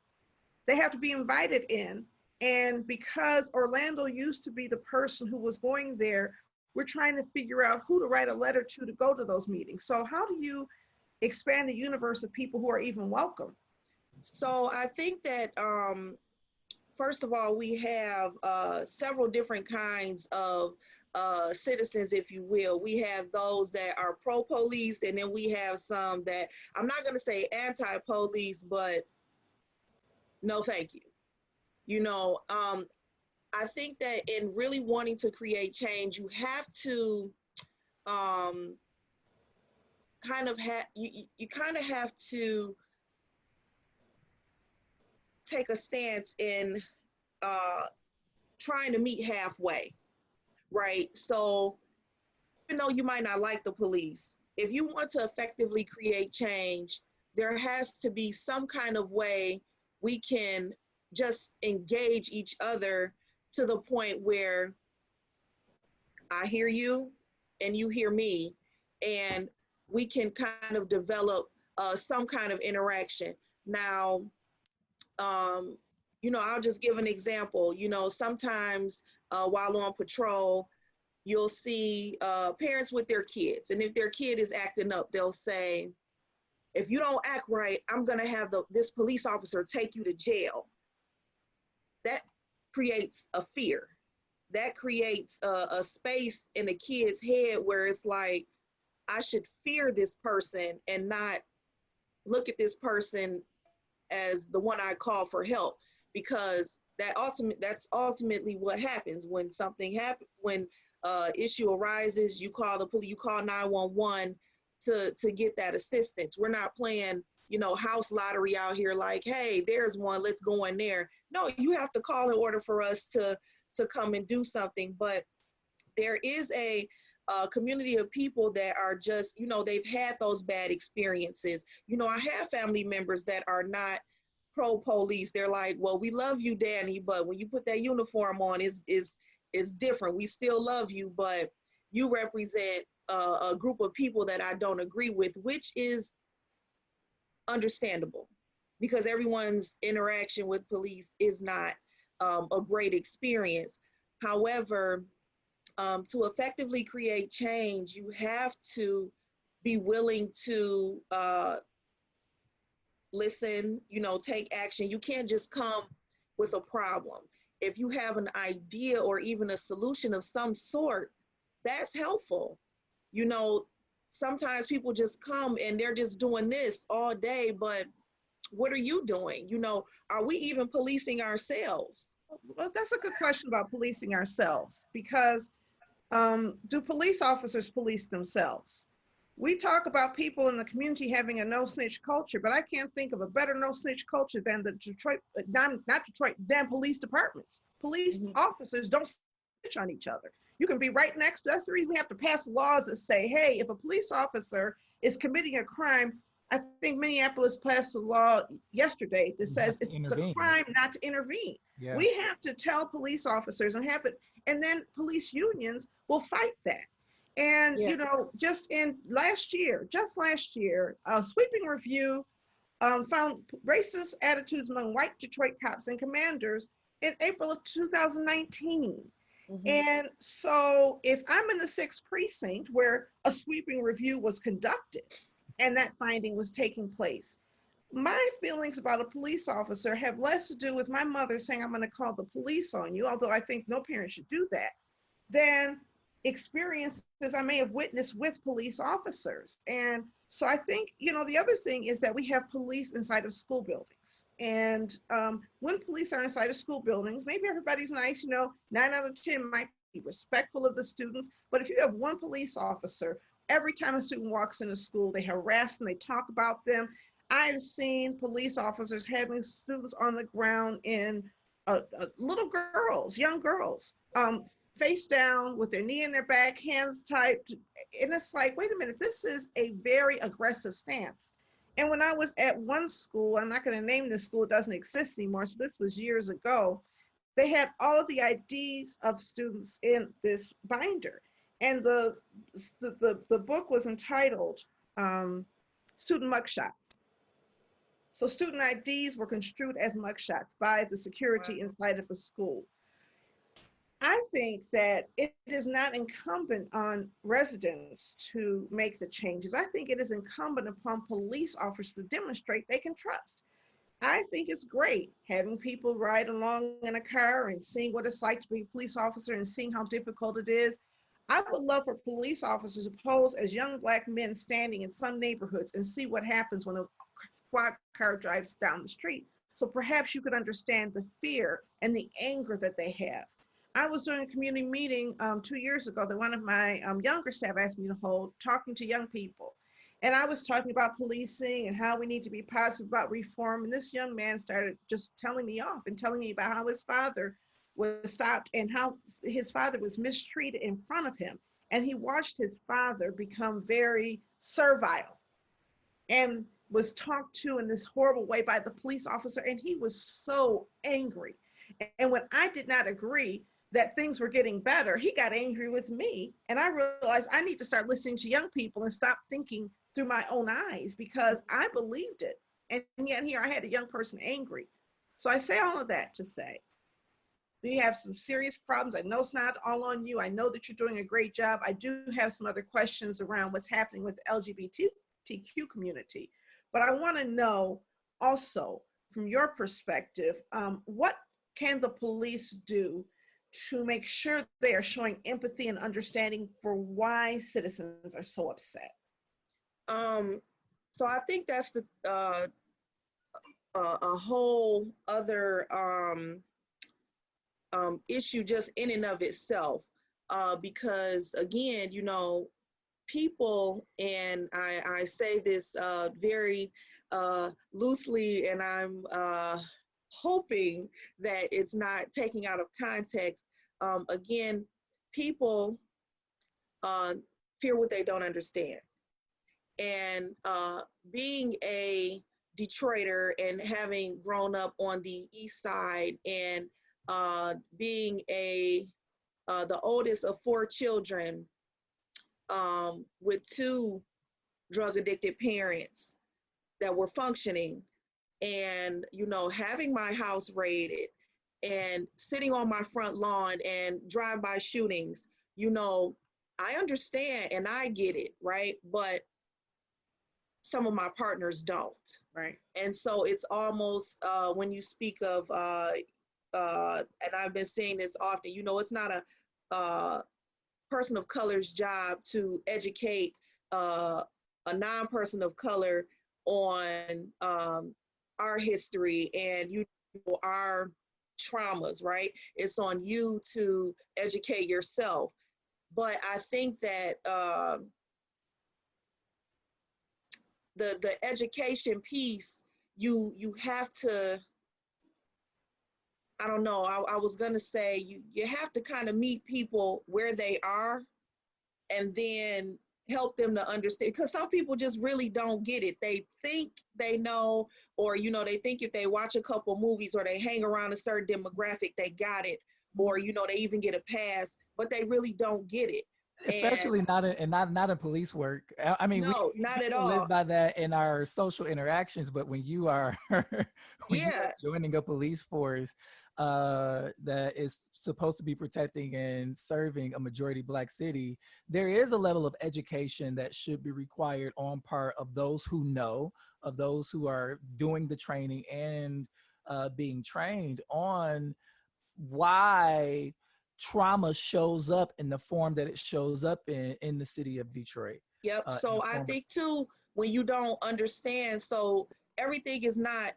B: They have to be invited in. And because Orlando used to be the person who was going there, we're trying to figure out who to write a letter to go to those meetings. So how do you expand the universe of people who are even welcome?
C: So I think that, first of all, we have several different kinds of citizens, if you will. We have those that are pro-police, and then we have some that, I'm not going to say anti-police, but no thank you. I think that in really wanting to create change, you have to kind of have to take a stance in trying to meet halfway, right? So even though you might not like the police, if you want to effectively create change, there has to be some kind of way we can just engage each other to the point where I hear you and you hear me, and we can kind of develop some kind of interaction. Now, I'll just give an example. Sometimes while on patrol, you'll see parents with their kids. And if their kid is acting up, they'll say, if you don't act right, I'm going to have this police officer take you to jail. That creates a fear. That creates a space in a kid's head where it's like, I should fear this person and not look at this person as the one I call for help, because that's ultimately what happens when something happens. When issue arises, you call the police, you call 911 to get that assistance. We're not playing, house lottery out here like, hey, there's one, let's go in there. No, you have to call in order for us to come and do something. But there is a community of people that are just, they've had those bad experiences. I have family members that are not pro-police. They're like, well, we love you, Dani, but when you put that uniform on, it's different. We still love you, but you represent a group of people that I don't agree with, which is understandable, because everyone's interaction with police is not a great experience. However, to effectively create change, you have to be willing to listen, take action. You can't just come with a problem. If you have an idea or even a solution of some sort, that's helpful. Sometimes people just come and they're just doing this all day, but what are you doing? Are we even policing ourselves?
B: Well, that's a good question about policing ourselves, because do police officers police themselves? We talk about people in the community having a no snitch culture, but I can't think of a better no snitch culture than the than police departments. Police officers don't snitch on each other. You can be right next to us. That's the reason we have to pass laws that say, hey, if a police officer is committing a crime, I think Minneapolis passed a law yesterday that says it's a crime not to intervene. Yeah. We have to tell police officers and have it, and then police unions will fight that. And, just last year, a sweeping review found racist attitudes among white Detroit cops and commanders in April of 2019. And so if I'm in the 6th precinct where a sweeping review was conducted and that finding was taking place, my feelings about a police officer have less to do with my mother saying, I'm going to call the police on you, although I think no parent should do that, than experiences I may have witnessed with police officers. And so I think, the other thing is that we have police inside of school buildings. And when police are inside of school buildings, maybe everybody's nice, 9 out of 10 might be respectful of the students. But if you have one police officer, every time a student walks into school, they harass them, they talk about them. I've seen police officers having students on the ground in little girls, young girls, face down with their knee in their back, hands tied. And it's like, wait a minute, this is a very aggressive stance. And when I was at one school, I'm not going to name this school, it doesn't exist anymore, so this was years ago, they had all of the IDs of students in this binder. And the book was entitled Student Mugshots. So student IDs were construed as mugshots by the security inside of a school. I think that it is not incumbent on residents to make the changes. I think it is incumbent upon police officers to demonstrate they can trust. I think it's great having people ride along in a car and seeing what it's like to be a police officer and seeing how difficult it is. I would love for police officers to pose as young Black men standing in some neighborhoods and see what happens when a squad car drives down the street. So perhaps you could understand the fear and the anger that they have. I was doing a community meeting 2 years ago that one of my younger staff asked me to hold, talking to young people. And I was talking about policing and how we need to be positive about reform. And this young man started just telling me off and telling me about how his father was stopped and how his father was mistreated in front of him. And he watched his father become very servile and was talked to in this horrible way by the police officer. And he was so angry. And when I did not agree that things were getting better, he got angry with me. And I realized I need to start listening to young people and stop thinking through my own eyes, because I believed it. And yet here I had a young person angry. So I say all of that to say, we have some serious problems. I know it's not all on you. I know that you're doing a great job. I do have some other questions around what's happening with the LGBTQ community. But I want to know also, from your perspective, what can the police do to make sure they are showing empathy and understanding for why citizens are so upset?
C: So I think that's a whole other issue just in and of itself, because again, people, and I say this very loosely, and I'm hoping that it's not taking out of context. Again, people fear what they don't understand. And being a Detroiter and having grown up on the East Side and being the oldest of 4 children with 2 drug addicted parents that were functioning, and having my house raided and sitting on my front lawn and drive-by shootings, I understand and I get it, right? But some of my partners don't.
B: Right.
C: And so it's almost when you speak of and I've been seeing this often, it's not a person of color's job to educate a non-person of color on our history and our traumas, right? It's on you to educate yourself. But I think that the education piece, you have to, I don't know, I was gonna say you have to kind of meet people where they are and then help them to understand, because some people just really don't get it. They think they know, or they think if they watch a couple movies or they hang around a certain demographic, they got it, or they even get a pass, but they really don't get it.
A: Especially not in police work. I mean,
C: no, not at all.
A: Live by that in our social interactions, but when you are when you are joining a police force that is supposed to be protecting and serving a majority Black city, there is a level of education that should be required on part of those who know, of those who are doing the training and being trained on why trauma shows up in the form that it shows up in the city of Detroit.
C: Yep. So I think too, when you don't understand, so everything is not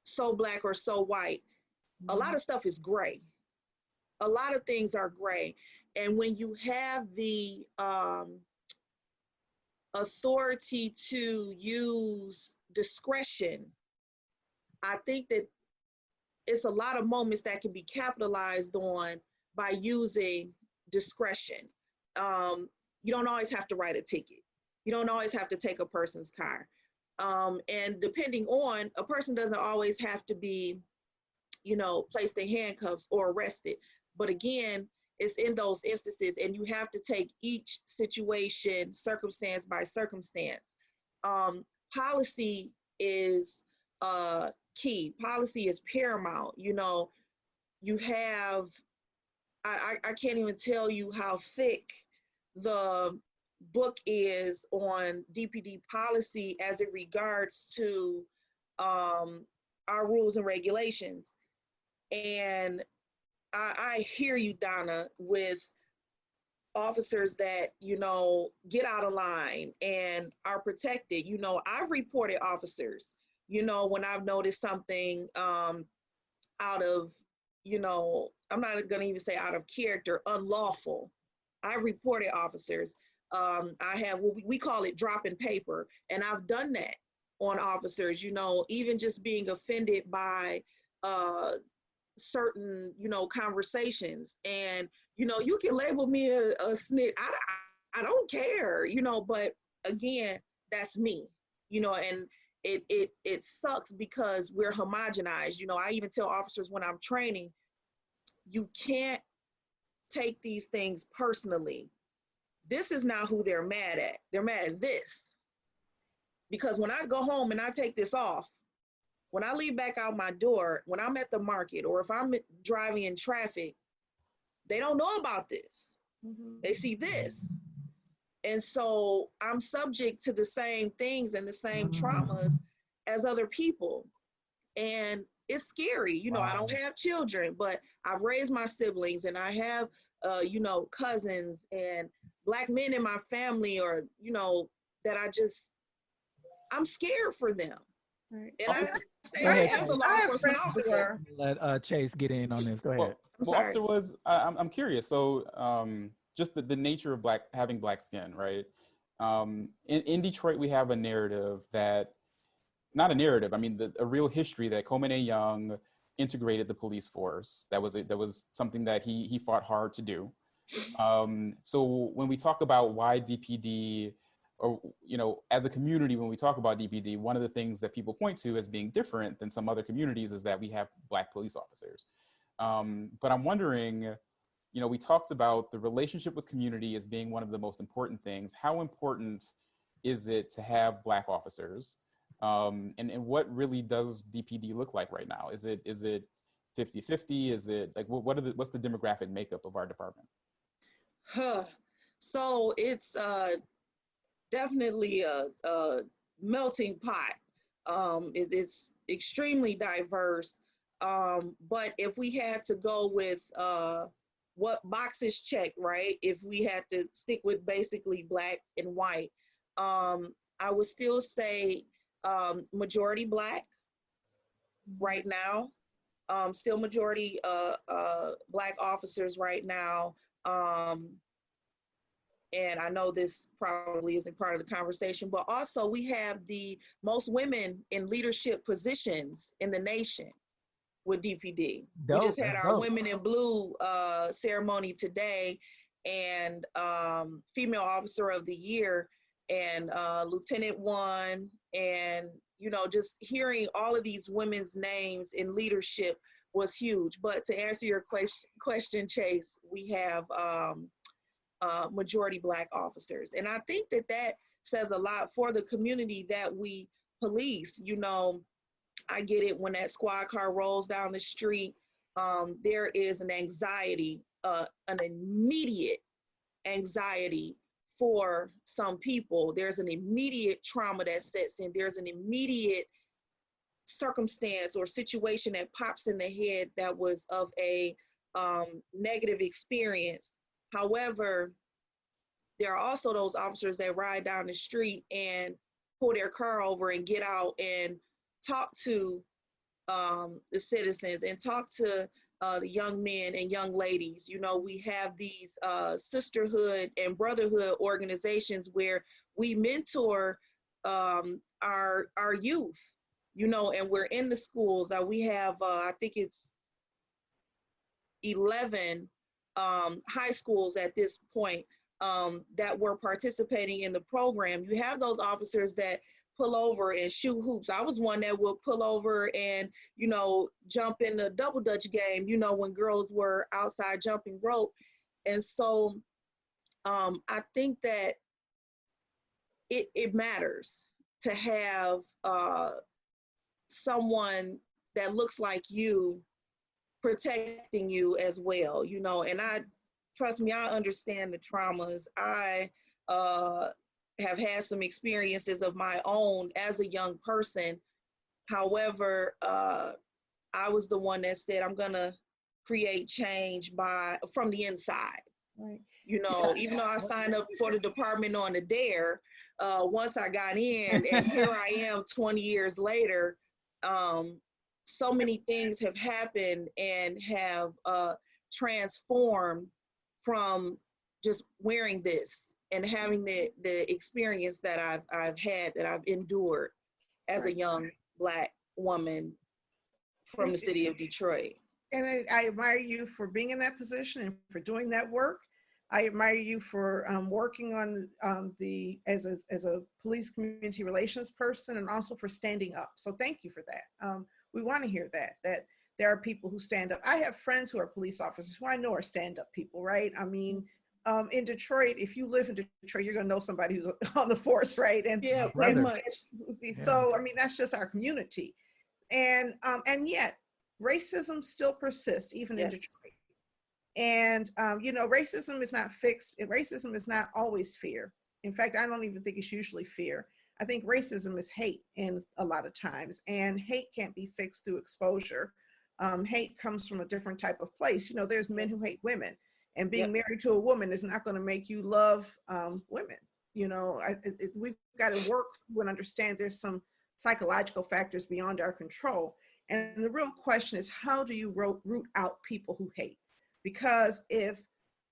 C: so black or so white. A lot of stuff is gray. A lot of things are gray. And when you have the authority to use discretion, I think that it's a lot of moments that can be capitalized on by using discretion. You don't always have to write a ticket. You don't always have to take a person's car. And depending on, a person doesn't always have to be, you know, placed in handcuffs or arrested. But again, it's in those instances, and you have to take each situation circumstance by circumstance. Policy is key. Policy is paramount. You know, you have, I can't even tell you how thick the book is on DPD policy as it regards to our rules and regulations. And I hear you, Donna, with officers that, you know, get out of line and are protected. You know, I've reported officers, you know, when I've noticed something out of, you know, I'm not gonna even say out of character, unlawful. I've reported officers. I have, we call it dropping paper. And I've done that on officers, you know, even just being offended by certain, you know, conversations. And, you know, you can label me a snitch. I don't care, you know, but again, that's me, you know, and it sucks because we're homogenized. You know, I even tell officers when I'm training, you can't take these things personally. This is not who they're mad at. They're mad at this. Because when I go home and I take this off, when I leave back out my door, when I'm at the market, or if I'm driving in traffic, they don't know about this. They see this. And so I'm subject to the same things and the same traumas as other people. And it's scary. You know, I don't have children, but I've raised my siblings, and I have, you know, cousins and Black men in my family, or, you know, that I'm scared for them.
B: Right.
C: And I say, as a law enforcement officer.
A: Let Chase get in on this. Go ahead.
D: Well, Officer Woods, I'm curious. So just the nature of having black skin, right? In Detroit, we have a narrative that, not a narrative, I mean, a real history that Coleman A. Young integrated the police force. That was something that he fought hard to do. So when we talk about why DPD, or, you know, as a community, when we talk about DPD, one of the things that people point to as being different than some other communities is that we have Black police officers. But I'm wondering, you know, we talked about the relationship with community as being one of the most important things. How important is it to have Black officers? And what really does DPD look like right now? Is it 50-50? Is it like, what's the demographic makeup of our department?
C: So it's definitely a melting pot. It's extremely diverse. But if we had to go with what boxes check, right? If we had to stick with basically Black and white, I would still say majority Black right now. Still majority Black officers right now. And I know this probably isn't part of the conversation, but also we have the most women in leadership positions in the nation with DPD. We just had our Women in Blue ceremony today, and Female Officer of the Year, and Lieutenant 1, and, you know, just hearing all of these women's names in leadership was huge. But to answer your question, Chase, we have majority Black officers. And I think that says a lot for the community that we police. You know, I get it when that squad car rolls down the street, there is an anxiety, an immediate anxiety for some people. There's an immediate trauma that sets in. There's an immediate circumstance or situation that pops in the head that was of a negative experience. However, there are also those officers that ride down the street and pull their car over and get out and talk to the citizens and talk to the young men and young ladies. You know, we have these sisterhood and brotherhood organizations where we mentor our youth, you know, and we're in the schools. We have, I think it's 11 high schools at this point that were participating in the program. You have those officers that pull over and shoot hoops. I was one that would pull over and, you know, jump in the double dutch game, you know, when girls were outside jumping rope. And so I think that it matters to have someone that looks like you protecting you as well, you know. And trust me, I understand the traumas. I have had some experiences of my own as a young person. However, I was the one that said, I'm gonna create change from the inside.
B: Right.
C: You know, even though I signed up for the department on the dare, once I got in, and here I am 20 years later, so many things have happened and have transformed from just wearing this and having the experience that I've had, that I've endured as a young Black woman from the city of Detroit.
B: And I admire you for being in that position and for doing that work. I admire you for working on as a police community relations person, and also for standing up. So thank you for that. We want to hear that there are people who stand up. I have friends who are police officers who I know are stand-up people, right? I mean, in Detroit, if you live in Detroit, you're gonna know somebody who's on the force, right? And
C: yeah, pretty much.
B: So I mean, that's just our community, and yet racism still persists even in Detroit. And you know, racism is not fixed. Racism is not always fear. In fact, I don't even think it's usually fear. I think racism is hate in a lot of times, and hate can't be fixed through exposure. Hate comes from a different type of place. You know, there's men who hate women, and being married to a woman is not going to make you love women. You know, we've got to work through and understand there's some psychological factors beyond our control. And the real question is, how do you root out people who hate? Because if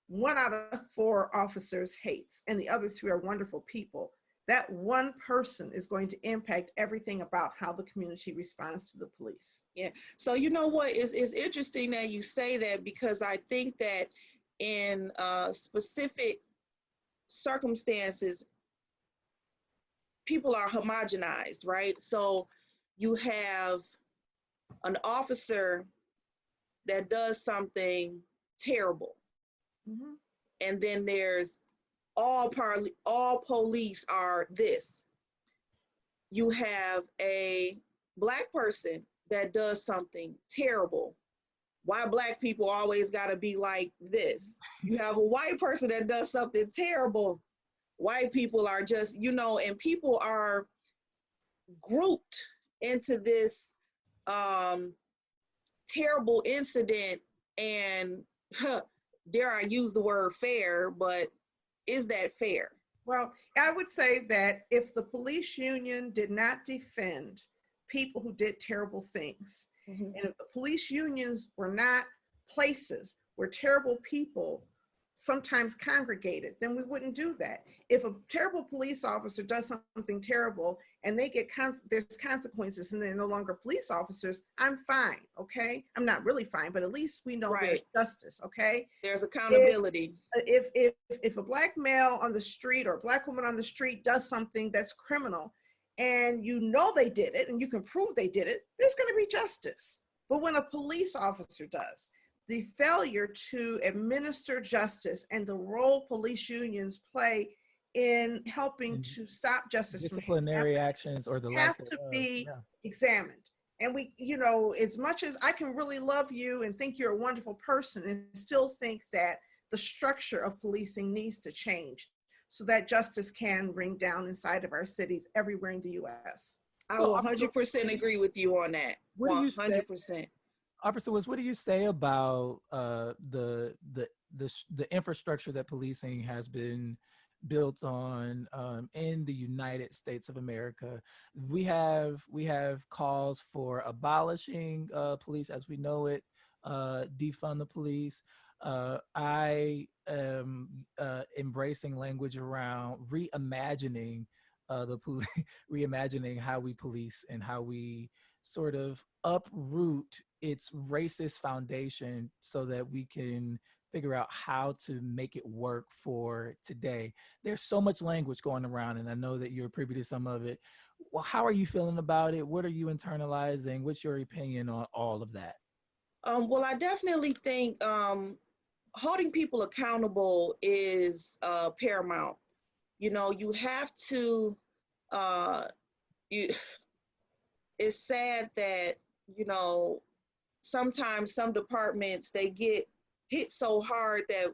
B: 1 out of 4 officers hates and the other 3 are wonderful people, that one person is going to impact everything about how the community responds to the police.
C: Yeah. So you know what, it's interesting that you say that, because I think that in specific circumstances, people are homogenized, right? So you have an officer that does something terrible, and then there's all police are this. You have a Black person that does something terrible. Why Black people always got to be like this? You have a white person that does something terrible. White people are just, you know, and people are grouped into this terrible incident. And dare I use the word fair, but is that fair?
B: Well, I would say that if the police union did not defend people who did terrible things, and if the police unions were not places where terrible people sometimes congregated, then we wouldn't do that. If a terrible police officer does something terrible and they get there's consequences and they're no longer police officers, I'm fine, okay? I'm not really fine, but at least we know there's justice, okay?
C: There's accountability.
B: If a Black male on the street or a Black woman on the street does something that's criminal, and you know they did it and you can prove they did it, there's gonna be justice. But when a police officer does, the failure to administer justice and the role police unions play in helping to stop justice
A: disciplinary actions or the
B: have to be examined. And we, you know, as much as I can really love you and think you're a wonderful person, and still think that the structure of policing needs to change so that justice can ring down inside of our cities everywhere in the US.
C: I will 100% agree with you on that.
A: What do you
C: 100%.
A: Officer Woods, what do you say about the infrastructure that policing has been built on in the United States of America? We have calls for abolishing police as we know it, defund the police. I am embracing language around reimagining the police, reimagining how we police and how we sort of uproot its racist foundation so that we can figure out how to make it work for today. There's so much language going around, and I know that you're privy to some of it. Well, how are you feeling about it? What are you internalizing? What's your opinion on all of that?
C: Well, I definitely think holding people accountable is paramount. You know, you have to. Uh, you, it's sad that you know sometimes some departments they get hit so hard that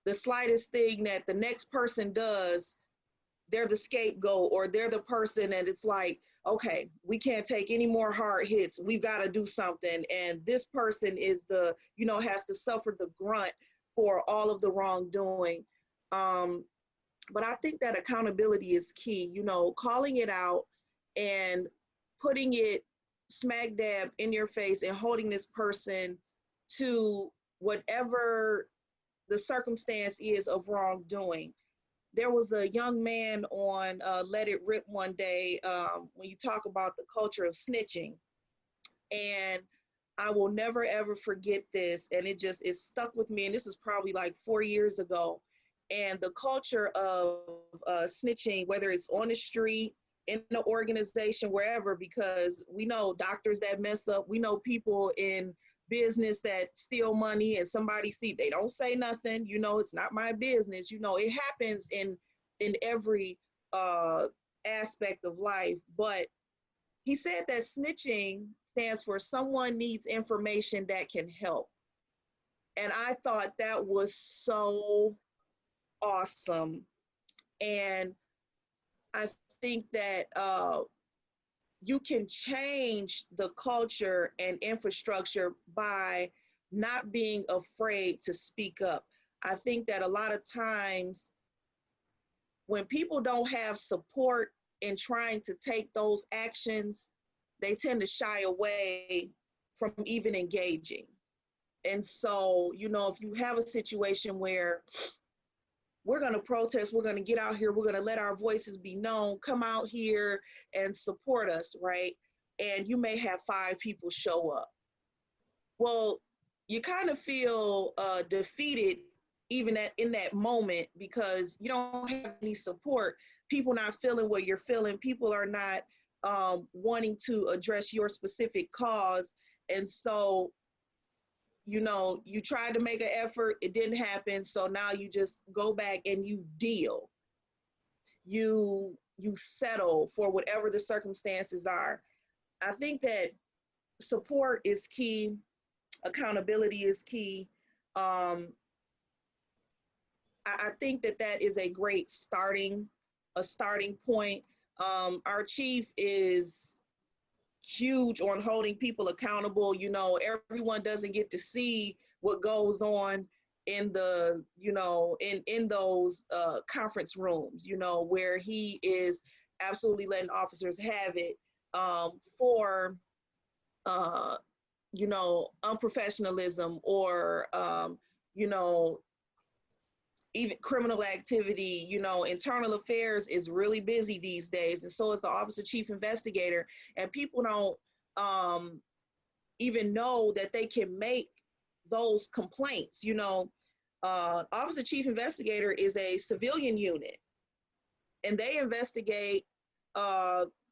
C: the slightest thing that the next person does, they're the scapegoat or they're the person and it's like, okay, we can't take any more hard hits. We've got to do something. And this person is the, has to suffer the grunt for all of the wrongdoing. But I think that accountability is key, calling it out and putting it smack dab in your face and holding this person to whatever the circumstance is of wrongdoing. There was a young man on Let It Rip one day when you talk about the culture of snitching. And I will never, ever forget this. And it stuck with me. And this is probably like 4 years ago. And the culture of snitching, whether it's on the street, in the organization, wherever, because we know doctors that mess up, we know people in business that steal money and somebody they don't say nothing, it's not my business, it happens in every aspect of life. But he said that snitching stands for someone needs information that can help. And I thought that was so awesome. And I think that you can change the culture and infrastructure by not being afraid to speak up. I think that a lot of times when people don't have support in trying to take those actions, they tend to shy away from even engaging. And so, if you have a situation where we're going to protest, we're going to get out here, we're going to let our voices be known, come out here and support us, right? And you may have 5 people show up. Well, you kind of feel defeated even in that moment because you don't have any support. People not feeling what you're feeling. People are not wanting to address your specific cause. And so you tried to make an effort, it didn't happen. So now you just go back and you deal. You settle for whatever the circumstances are. I think that support is key. Accountability is key. I think that is a great starting point. Our chief is huge on holding people accountable. Everyone doesn't get to see what goes on in the in those conference rooms, where he is absolutely letting officers have it for unprofessionalism or even criminal activity. Internal affairs is really busy these days, and so is the officer chief investigator. And people don't even know that they can make those complaints. Officer chief investigator is a civilian unit, and they investigate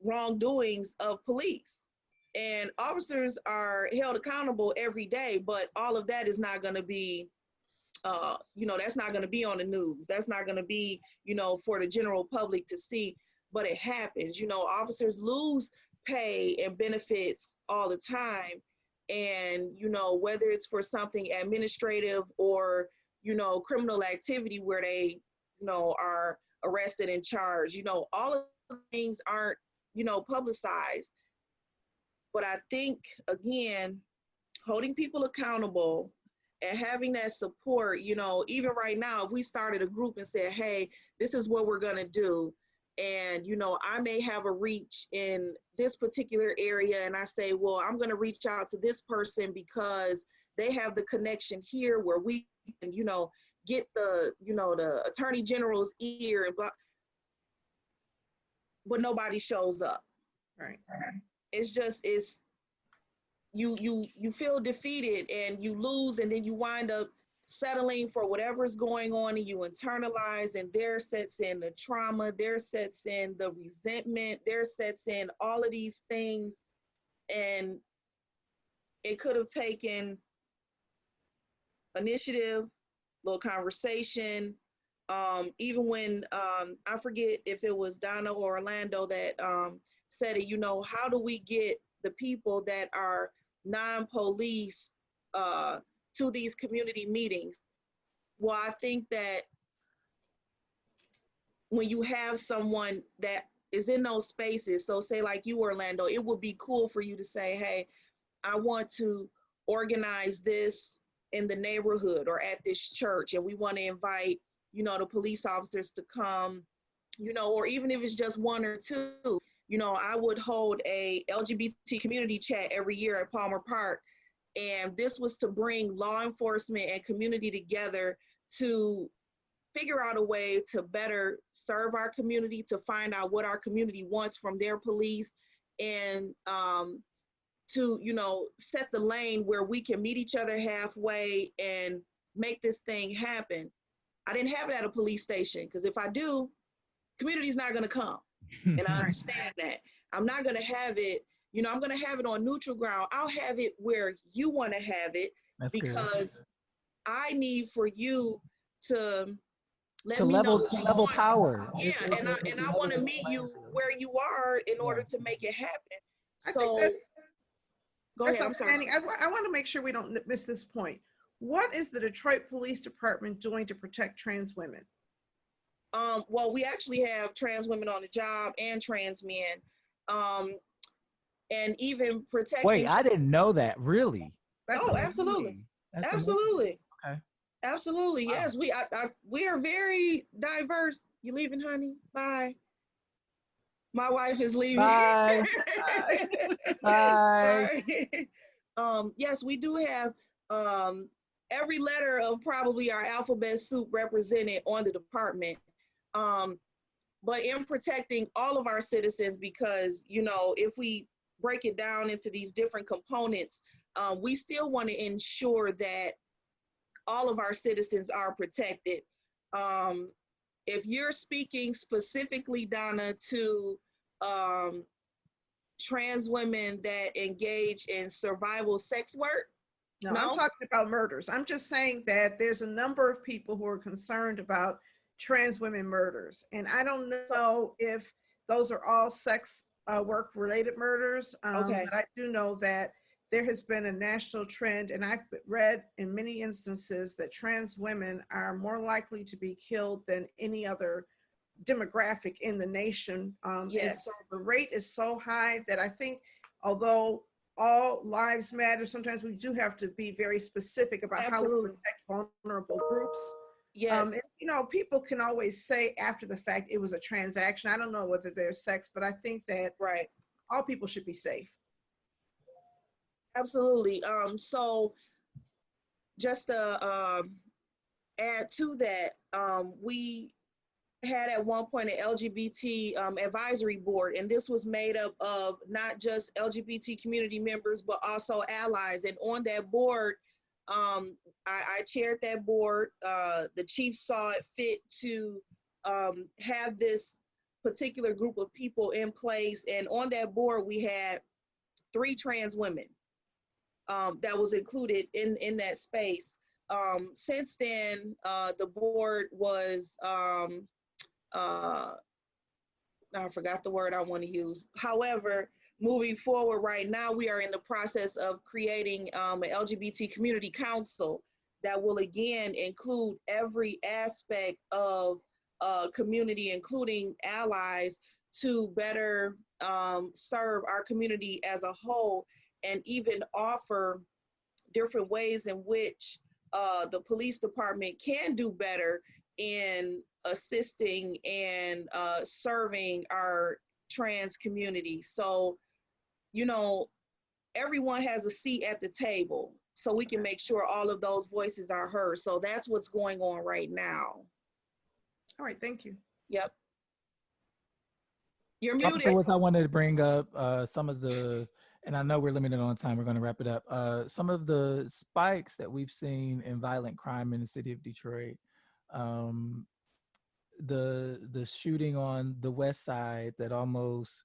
C: wrongdoings of police. And officers are held accountable every day, but all of that is not going to be that's not going to be on the news. That's not going to be, for the general public to see, but it happens. Officers lose pay and benefits all the time. And, whether it's for something administrative or, criminal activity where they, are arrested and charged, all of the things aren't, publicized. But I think, again, holding people accountable and having that support, you know, even right now, if we started a group and said, hey, this is what we're going to do. And, you know, I may have a reach in this particular area. And I say, well, I'm going to reach out to this person because they have the connection here where we can, you know, get the, you know, the attorney general's ear and blah, but nobody shows up.
B: Right.
C: It's just, it's, you feel defeated and you lose, and then you wind up settling for whatever's going on, and you internalize, and there sets in the trauma, there sets in the resentment, there sets in all of these things. And it could have taken initiative, little conversation. Even when I forget if it was Donna or Orlando that said it, you know, how do we get the people that are non-police to these community meetings? Well, I think that when you have someone that is in those spaces, so say like you, Orlando, it would be cool for you to say, hey, I want to organize this in the neighborhood or at this church, and we want to invite, you know, the police officers to come, you know, or even if it's just one or two. You know, I would hold a LGBT community chat every year at Palmer Park. And this was to bring law enforcement and community together to figure out a way to better serve our community, to find out what our community wants from their police, and to, you know, set the lane where we can meet each other halfway and make this thing happen. I didn't have it at a police station, because if I do, community's not going to come. And I understand that. I'm not going to have it, you know, I'm going to have it on neutral ground. I'll have it where you want to have it. That's because good. I need for you to let me know
A: to level power.
C: Yeah, and I want to meet you where you are in order to make it happen. So go ahead. I'm sorry.
B: I want to make sure we don't miss this point. What is the Detroit Police Department doing to protect trans women?
C: Well, we actually have trans women on the job and trans men, and even protecting.
A: Wait, I didn't know that. Really?
C: Oh, absolutely.
A: That's
C: absolutely.
A: Amazing. Okay.
C: Absolutely. Wow. Yes, we are very diverse. You leaving, honey? Bye. My wife is leaving.
A: Bye. Bye.
C: Bye. Yes, we do have every letter of probably our alphabet soup represented on the department. But in protecting all of our citizens, because, you know, if we break it down into these different components, we still want to ensure that all of our citizens are protected. If you're speaking specifically, Donna, to trans women that engage in survival sex work.
B: No, I'm talking about murders. I'm just saying that there's a number of people who are concerned about trans women murders. And I don't know if those are all sex work related murders.
C: Okay.
B: But I do know that there has been a national trend, and I've read in many instances that trans women are more likely to be killed than any other demographic in the nation.
C: Yes.
B: And so the rate is so high that I think, although all lives matter, sometimes we do have to be very specific about
C: Absolutely.
B: how we protect vulnerable groups.
C: Yes.
B: And, you know, people can always say after the fact it was a transaction. I don't know whether there's sex, but I think that
C: right.
B: all people should be safe.
C: Absolutely. So just to add to that, we had at one point an LGBT advisory board, and this was made up of not just LGBT community members, but also allies. And on that board, I chaired that board. The chief saw it fit to have this particular group of people in place. And on that board, we had 3 trans women that was included in that space. Since then, the board was, I forgot the word I want to use. However, moving forward right now, we are in the process of creating an LGBT community council that will again include every aspect of community, including allies, to better serve our community as a whole, and even offer different ways in which the police department can do better in assisting and serving our trans community. So, you know, everyone has a seat at the table so we can make sure all of those voices are heard. So that's what's going on right now.
B: All right, thank you.
C: Yep. You're muted.
A: Officer Woods, I wanted to bring up some of the, and I know we're limited on time, we're going to wrap it up. Some of the spikes that we've seen in violent crime in the city of Detroit. The shooting on the west side that almost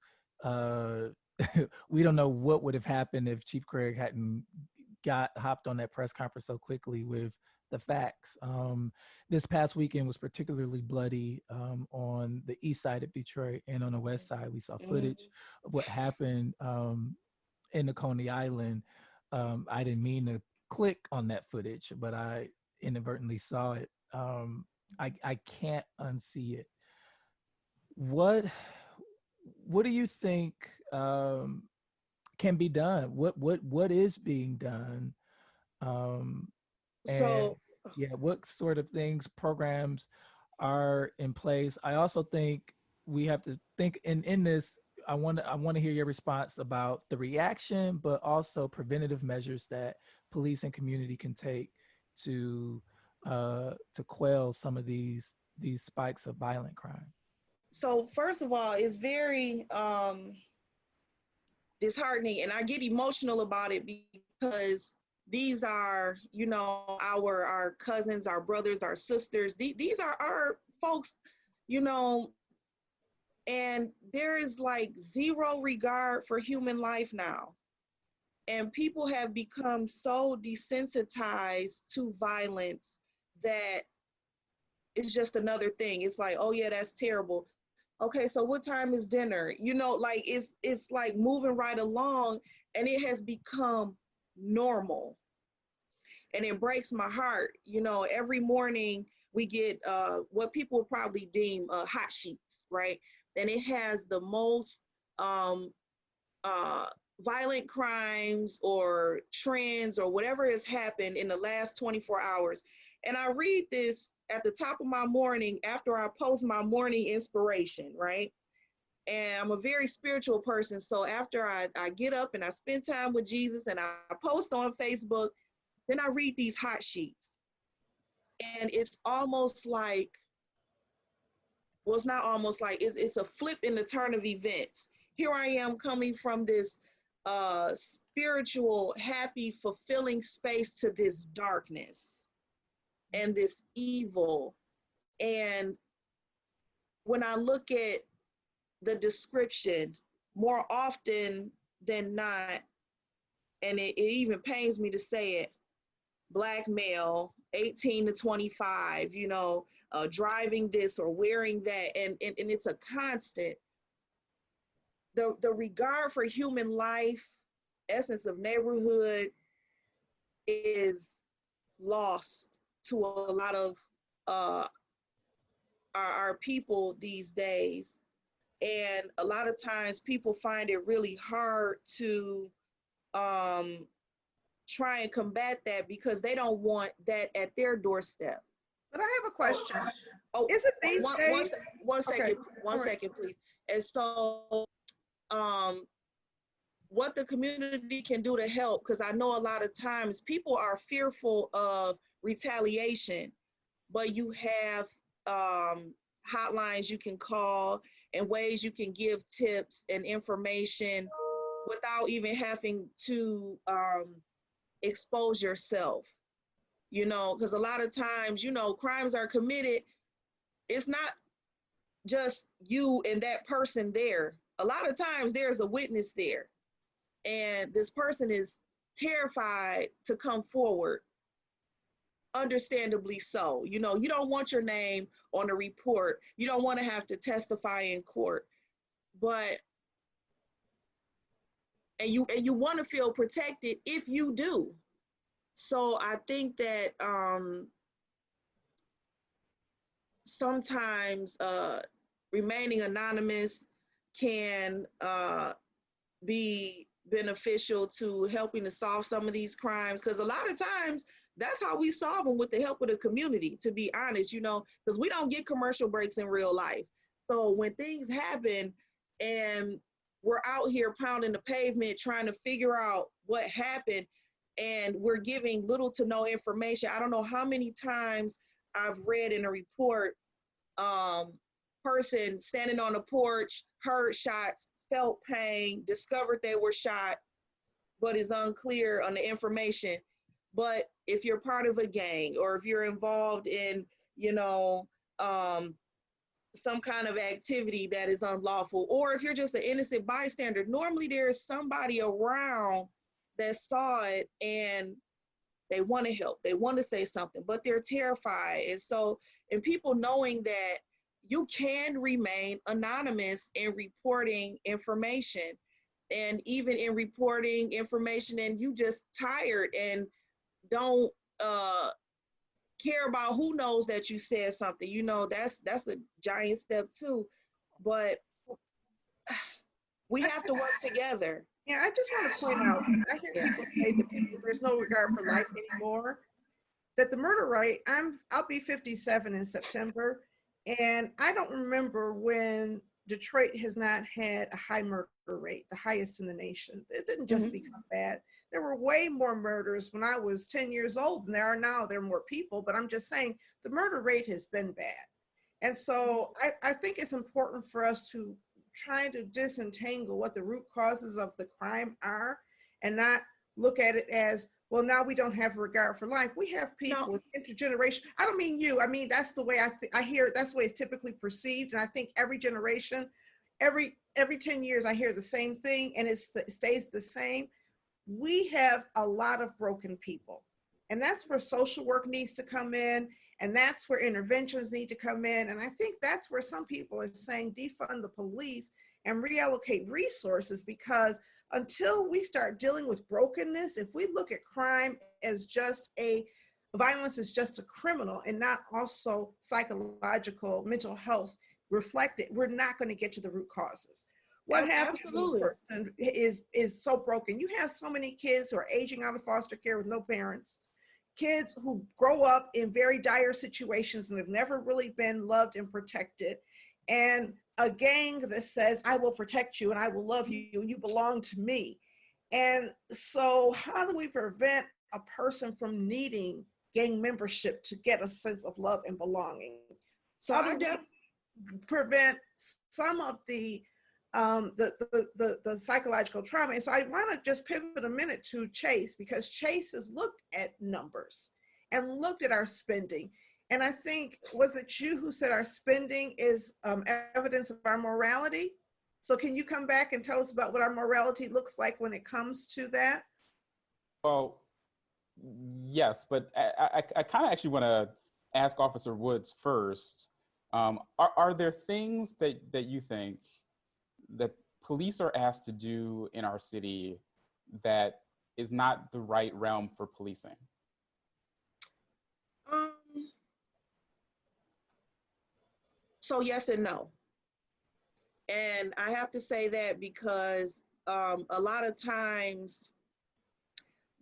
A: we don't know what would have happened if Chief Craig hadn't hopped on that press conference so quickly with the facts. This past weekend was particularly bloody on the east side of Detroit, and on the west side we saw footage of what happened in the Coney Island. I didn't mean to click on that footage, but I inadvertently saw it. I can't unsee it. What do you think can be done? What is being done?
C: So
A: yeah, what sort of things, programs are in place? I also think we have to think in this. I want to hear your response about the reaction, but also preventative measures that police and community can take to quell some of these spikes of violent crime.
C: So first of all, it's very disheartening, and I get emotional about it because these are, you know, our cousins, our brothers, our sisters. These are our folks, you know, and there is like zero regard for human life now. And people have become so desensitized to violence that it's just another thing. It's like, oh yeah, that's terrible. Okay, so what time is dinner? You know, like it's like moving right along, and it has become normal. And it breaks my heart. You know, every morning we get what people would probably deem hot sheets, right? And it has the most violent crimes or trends or whatever has happened in the last 24 hours. And I read this at the top of my morning after I post my morning inspiration, right? And I'm a very spiritual person. So after I get up and I spend time with Jesus and I post on Facebook, then I read these hot sheets. And it's almost like, well, it's not almost like, it's a flip in the turn of events. Here I am coming from this spiritual, happy, fulfilling space to this darkness and this evil. And when I look at the description, more often than not, and it even pains me to say it, Black male, 18 to 25, you know, driving this or wearing that, and it's a constant. The regard for human life, essence of neighborhood, is lost to a lot of our people these days. And a lot of times people find it really hard to try and combat that because they don't want that at their doorstep.
B: But I have a question.
C: Oh,
B: Is it these days?
C: One second,
B: Okay.
C: one second, please. And so what the community can do to help, because I know a lot of times people are fearful of retaliation, but you have hotlines you can call and ways you can give tips and information without even having to expose yourself, you know, because a lot of times, you know, crimes are committed. It's not just you and that person there. A lot of times there's a witness there, and this person is terrified to come forward, understandably so. You know, you don't want your name on a report. You don't want to have to testify in court, but and you want to feel protected if you do. So I think that sometimes remaining anonymous can be beneficial to helping to solve some of these crimes, because a lot of times that's how we solve them, with the help of the community, to be honest, you know, because we don't get commercial breaks in real life. So when things happen and we're out here pounding the pavement trying to figure out what happened, and we're giving little to no information. I don't know how many times I've read in a report, person standing on the porch, heard shots, felt pain, discovered they were shot, but is unclear on the information. But if you're part of a gang, or if you're involved in, you know, some kind of activity that is unlawful, or if you're just an innocent bystander, normally there's somebody around that saw it and they want to help, they want to say something, but they're terrified. And so, and people knowing that you can remain anonymous in reporting information, and even in reporting information and you just tired and don't care about who knows that you said something, you know, that's a giant step too. But we have to work together.
B: Yeah, I just want to point out, I hear people say that there's no regard for life anymore, that the murder rate, I'll be 57 in September, and I don't remember when Detroit has not had a high murder rate, the highest in the nation. It didn't just become bad. There were way more murders when I was 10 years old than there are now. There are more people, but I'm just saying the murder rate has been bad. And so I think it's important for us to try to disentangle what the root causes of the crime are, and not look at it as, well, now we don't have regard for life. We have people with intergeneration. I don't mean you. I mean, that's the way I hear it. That's the way it's typically perceived. And I think every generation, every 10 years, I hear the same thing, and it stays the same. We have a lot of broken people. And that's where social work needs to come in. And that's where interventions need to come in. And I think that's where some people are saying defund the police and reallocate resources, because until we start dealing with brokenness, if we look at crime as just violence is just a criminal and not also psychological, mental health reflected, we're not going to get to the root causes. What happens when a person is so broken? You have so many kids who are aging out of foster care with no parents, kids who grow up in very dire situations and have never really been loved and protected, and a gang that says, I will protect you and I will love you and you belong to me. And so how do we prevent a person from needing gang membership to get a sense of love and belonging? So how do we prevent some of the psychological trauma? And so I want to just pivot a minute to Chase, because Chase has looked at numbers and looked at our spending. And I think, was it you who said our spending is evidence of our morality? So can you come back and tell us about what our morality looks like when it comes to that?
D: Well, yes, but I kind of actually want to ask Officer Woods first. Are there things that you think that police are asked to do in our city that is not the right realm for policing?
C: So yes and no. And I have to say that because a lot of times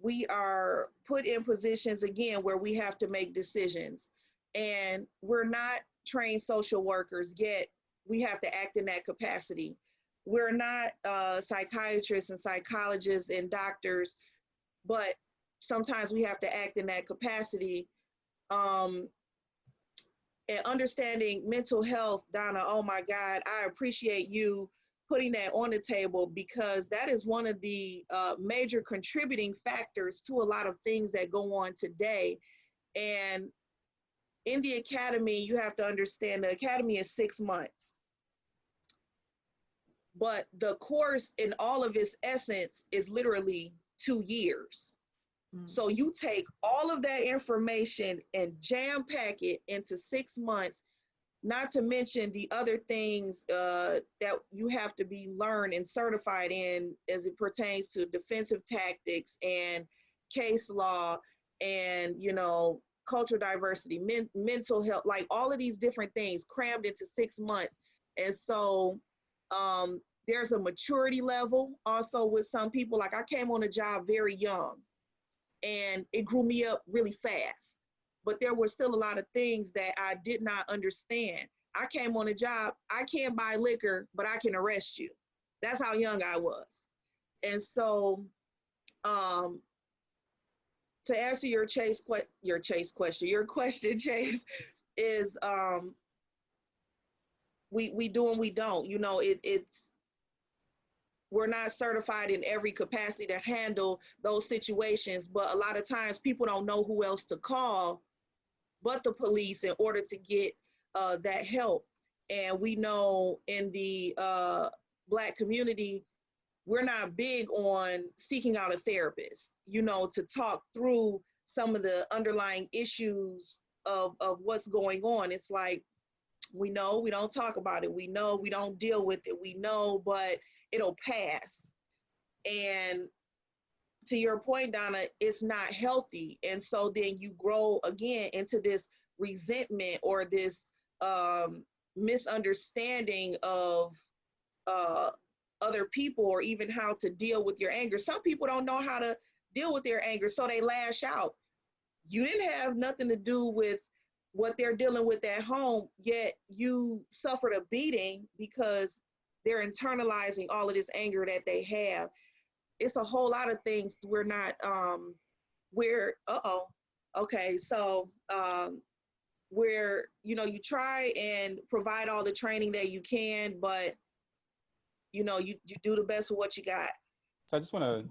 C: we are put in positions, again, where we have to make decisions, and we're not trained social workers, yet we have to act in that capacity. We're not psychiatrists and psychologists and doctors, but sometimes we have to act in that capacity. And understanding mental health, Donna, oh my God, I appreciate you putting that on the table, because that is one of the major contributing factors to a lot of things that go on today. And in the academy, you have to understand the academy is 6 months. But the course in all of its essence is literally 2 years. So you take all of that information and jam pack it into 6 months, not to mention the other things that you have to be learned and certified in as it pertains to defensive tactics and case law and, you know, cultural diversity, mental health, like all of these different things crammed into 6 months. And so There's a maturity level also with some people. Like I came on a job very young and it grew me up really fast. But there were still a lot of things that I did not understand. I came on a job, I can't buy liquor, but I can arrest you. That's how young I was. And so to answer your question, Chase, is we do and we don't. You know, it's we're not certified in every capacity to handle those situations, but a lot of times people don't know who else to call but the police in order to get that help. And we know in the Black community, we're not big on seeking out a therapist, you know, to talk through some of the underlying issues of what's going on. It's like, we know we don't talk about it. We know we don't deal with it. We know, but it'll pass. And to your point, Donna, it's not healthy. And so then you grow again into this resentment or this misunderstanding of other people, or even how to deal with your anger. Some people don't know how to deal with their anger, so they lash out. You didn't have nothing to do with what they're dealing with at home, yet you suffered a beating because they're internalizing all of this anger that they have. It's a whole lot of things we're not, where, you know, you try and provide all the training that you can, but, you know, you do the best with what you got.
D: So I just want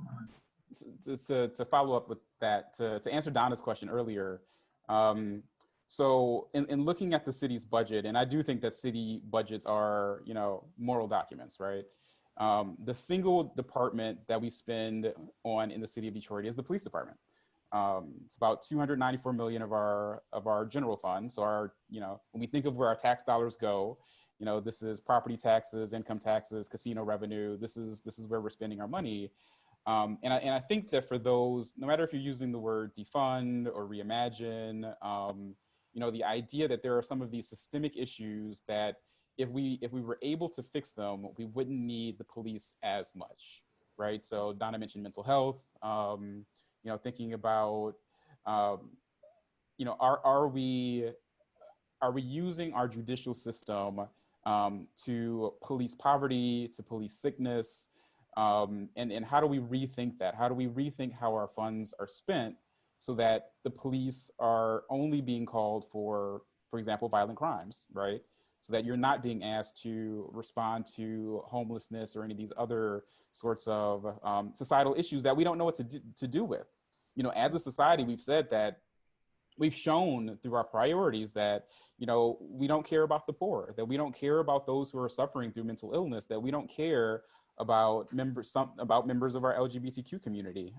D: to follow up with that, to answer Donna's question earlier. So in looking at the city's budget, and I do think that city budgets are, you know, moral documents, right? The single department that we spend on in the city of Detroit is the police department. It's about 294 million of our general fund. So our, you know, when we think of where our tax dollars go, you know, this is property taxes, income taxes, casino revenue. This is where we're spending our money. And I think that for those, no matter if you're using the word defund or reimagine, you know, the idea that there are some of these systemic issues that if we were able to fix them, we wouldn't need the police as much, right? So Donna mentioned mental health. You know, thinking about, you know, are we using our judicial system to police poverty, to police sickness, and how do we rethink that? How do we rethink how our funds are spent so that the police are only being called for example, violent crimes, right? So that you're not being asked to respond to homelessness or any of these other sorts of societal issues that we don't know what to do with. You know, as a society, we've said that we've shown through our priorities that, you know, we don't care about the poor, that we don't care about those who are suffering through mental illness, that we don't care about members of our LGBTQ community.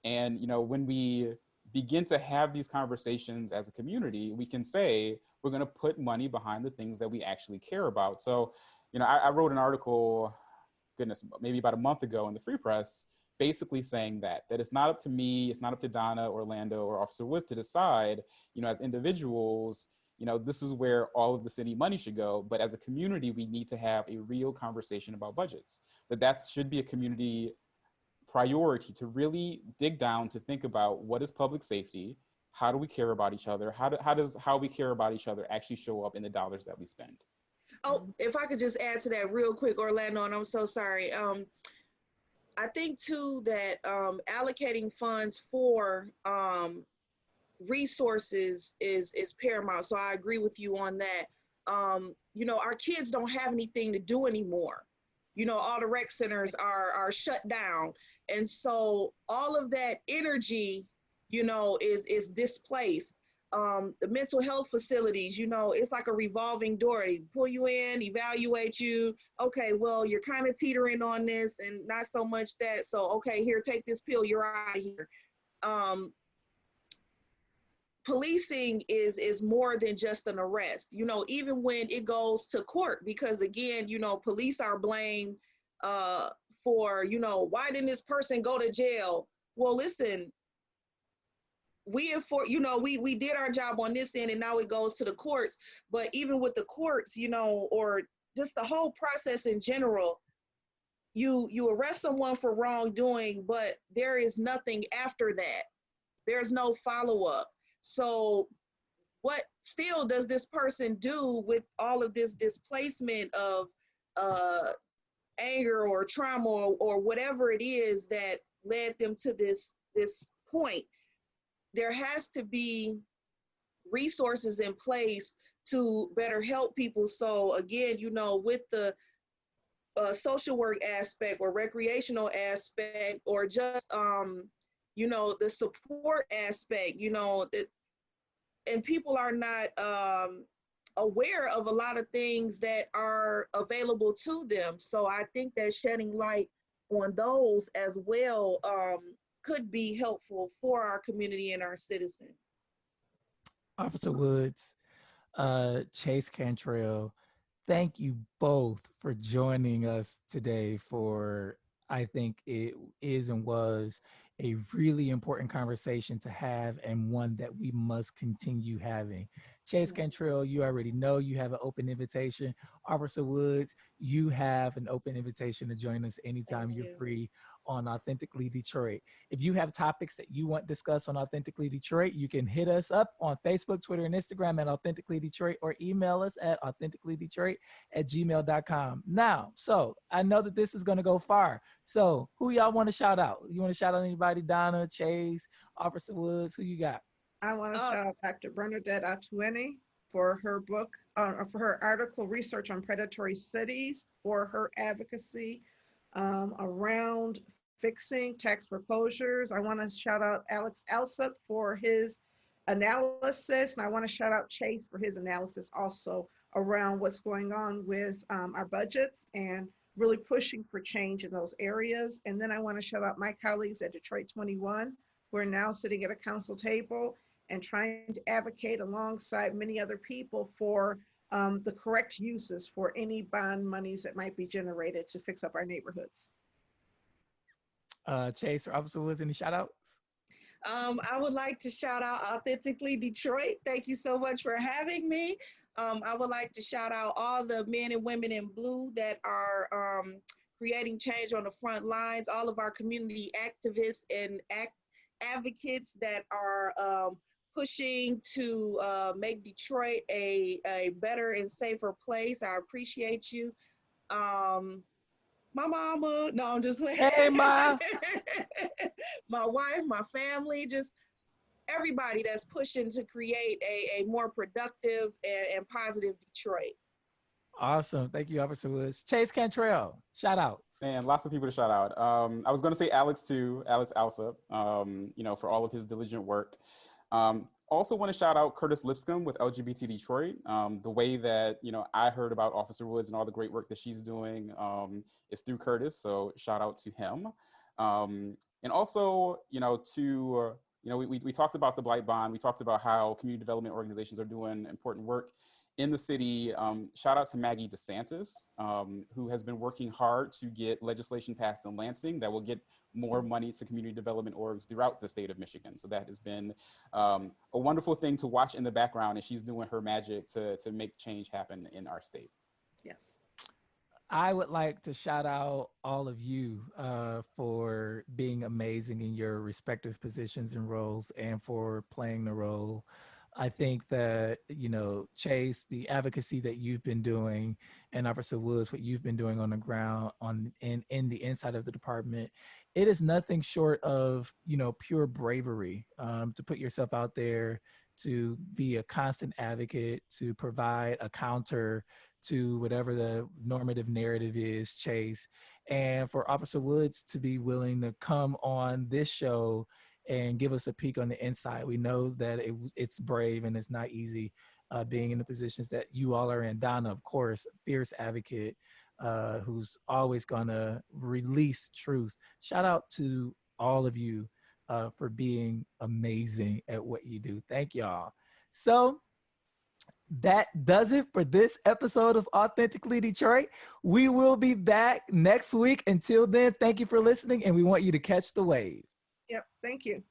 D: And, you know, when we begin to have these conversations as a community, we can say, we're going to put money behind the things that we actually care about. So, you know, I wrote an article, goodness, maybe about a month ago in the Free Press, basically saying that it's not up to me, it's not up to Donna, Orlando, or Officer Woods to decide, you know, as individuals, you know, this is where all of the city money should go. But as a community, we need to have a real conversation about budgets, that should be a community priority to really dig down, to think about what is public safety, how do we care about each other, how we care about each other actually show up in the dollars that we spend.
C: Oh, if I could just add to that real quick, Orlando, and I'm so sorry. I think too that allocating funds for resources is paramount. So I agree with you on that. You know, our kids don't have anything to do anymore. You know, all the rec centers are shut down. And so all of that energy, you know, is displaced. The mental health facilities, you know, it's like a revolving door. They pull you in, evaluate you. Okay, well, you're kind of teetering on this and not so much that. So, okay, here, take this pill, you're out of here. Policing is more than just an arrest, you know, even when it goes to court, because again, you know, police are blamed for, you know, why didn't this person go to jail? Well, listen, we did our job on this end and now it goes to the courts. But even with the courts, you know, or just the whole process in general. You arrest someone for wrongdoing, but there is nothing after that. There's no follow-up. So what still does this person do with all of this displacement of anger or trauma or whatever it is that led them to this point? There has to be resources in place to better help people. So again, with the social work aspect or recreational aspect, or just the support aspect, and people are not aware of a lot of things that are available to them. So I think that shedding light on those as well could be helpful for our community and our citizens.
A: Officer Woods, Chase Cantrell, thank you both for joining us today for, I think it is and was a really important conversation to have, and one that we must continue having. Chase Cantrell, you already know you have an open invitation. Officer Woods, you have an open invitation to join us anytime you're free on Authentically Detroit. If you have topics that you want discussed on Authentically Detroit, you can hit us up on Facebook, Twitter, and Instagram at Authentically Detroit, or email us at authenticallydetroit@gmail.com. Now, so I know that this is going to go far. So who y'all want to shout out? You want to shout out anybody? Donna, Chase, Officer Woods, who you got?
B: I want to shout out Dr. Bernadette Atueni for her book, for her article, Research on Predatory Cities, for her advocacy around fixing tax foreclosures. I want to shout out Alex Alsop for his analysis, and I want to shout out Chase for his analysis also around what's going on with our budgets and really pushing for change in those areas. And then I want to shout out my colleagues at Detroit 21, who are now sitting at a council table and trying to advocate alongside many other people for the correct uses for any bond monies that might be generated to fix up our neighborhoods.
A: Chase or Officer Woods, any shout outs?
C: I would like to shout out Authentically Detroit. Thank you so much for having me. I would like to shout out all the men and women in blue that are creating change on the front lines, all of our community activists and advocates that are pushing to make Detroit a better and safer place. I appreciate you. My mama, no, I'm just like,
A: hey, Ma.
C: My wife, my family, just everybody that's pushing to create a more productive and positive Detroit.
A: Awesome. Thank you, Officer Woods. Chase Cantrell, shout out.
D: Man, lots of people to shout out. I was going to say Alex too, Alex Alsop, for all of his diligent work. Also want to shout out Curtis Lipscomb with LGBT Detroit. The way that, I heard about Officer Woods and all the great work that she's doing is through Curtis. So shout out to him. And also, we talked about the Blight Bond. We talked about how community development organizations are doing important work in the city. Shout out to Maggie DeSantis, who has been working hard to get legislation passed in Lansing that will get more money to community development orgs throughout the state of Michigan. So that has been a wonderful thing to watch in the background, and she's doing her magic to make change happen in our state.
B: Yes.
A: I would like to shout out all of you for being amazing in your respective positions and roles, and for playing the role. I think that, Chase, the advocacy that you've been doing, and Officer Woods, what you've been doing on the ground in the inside of the department, it is nothing short of, pure bravery to put yourself out there, to be a constant advocate, to provide a counter to whatever the normative narrative is, Chase, and for Officer Woods to be willing to come on this show and give us a peek on the inside. We know that it's brave and it's not easy being in the positions that you all are in. Donna, of course, fierce advocate who's always gonna release truth. Shout out to all of you for being amazing at what you do. Thank y'all. So that does it for this episode of Authentically Detroit. We will be back next week. Until then, thank you for listening, and we want you to catch the wave.
B: Yep, thank you.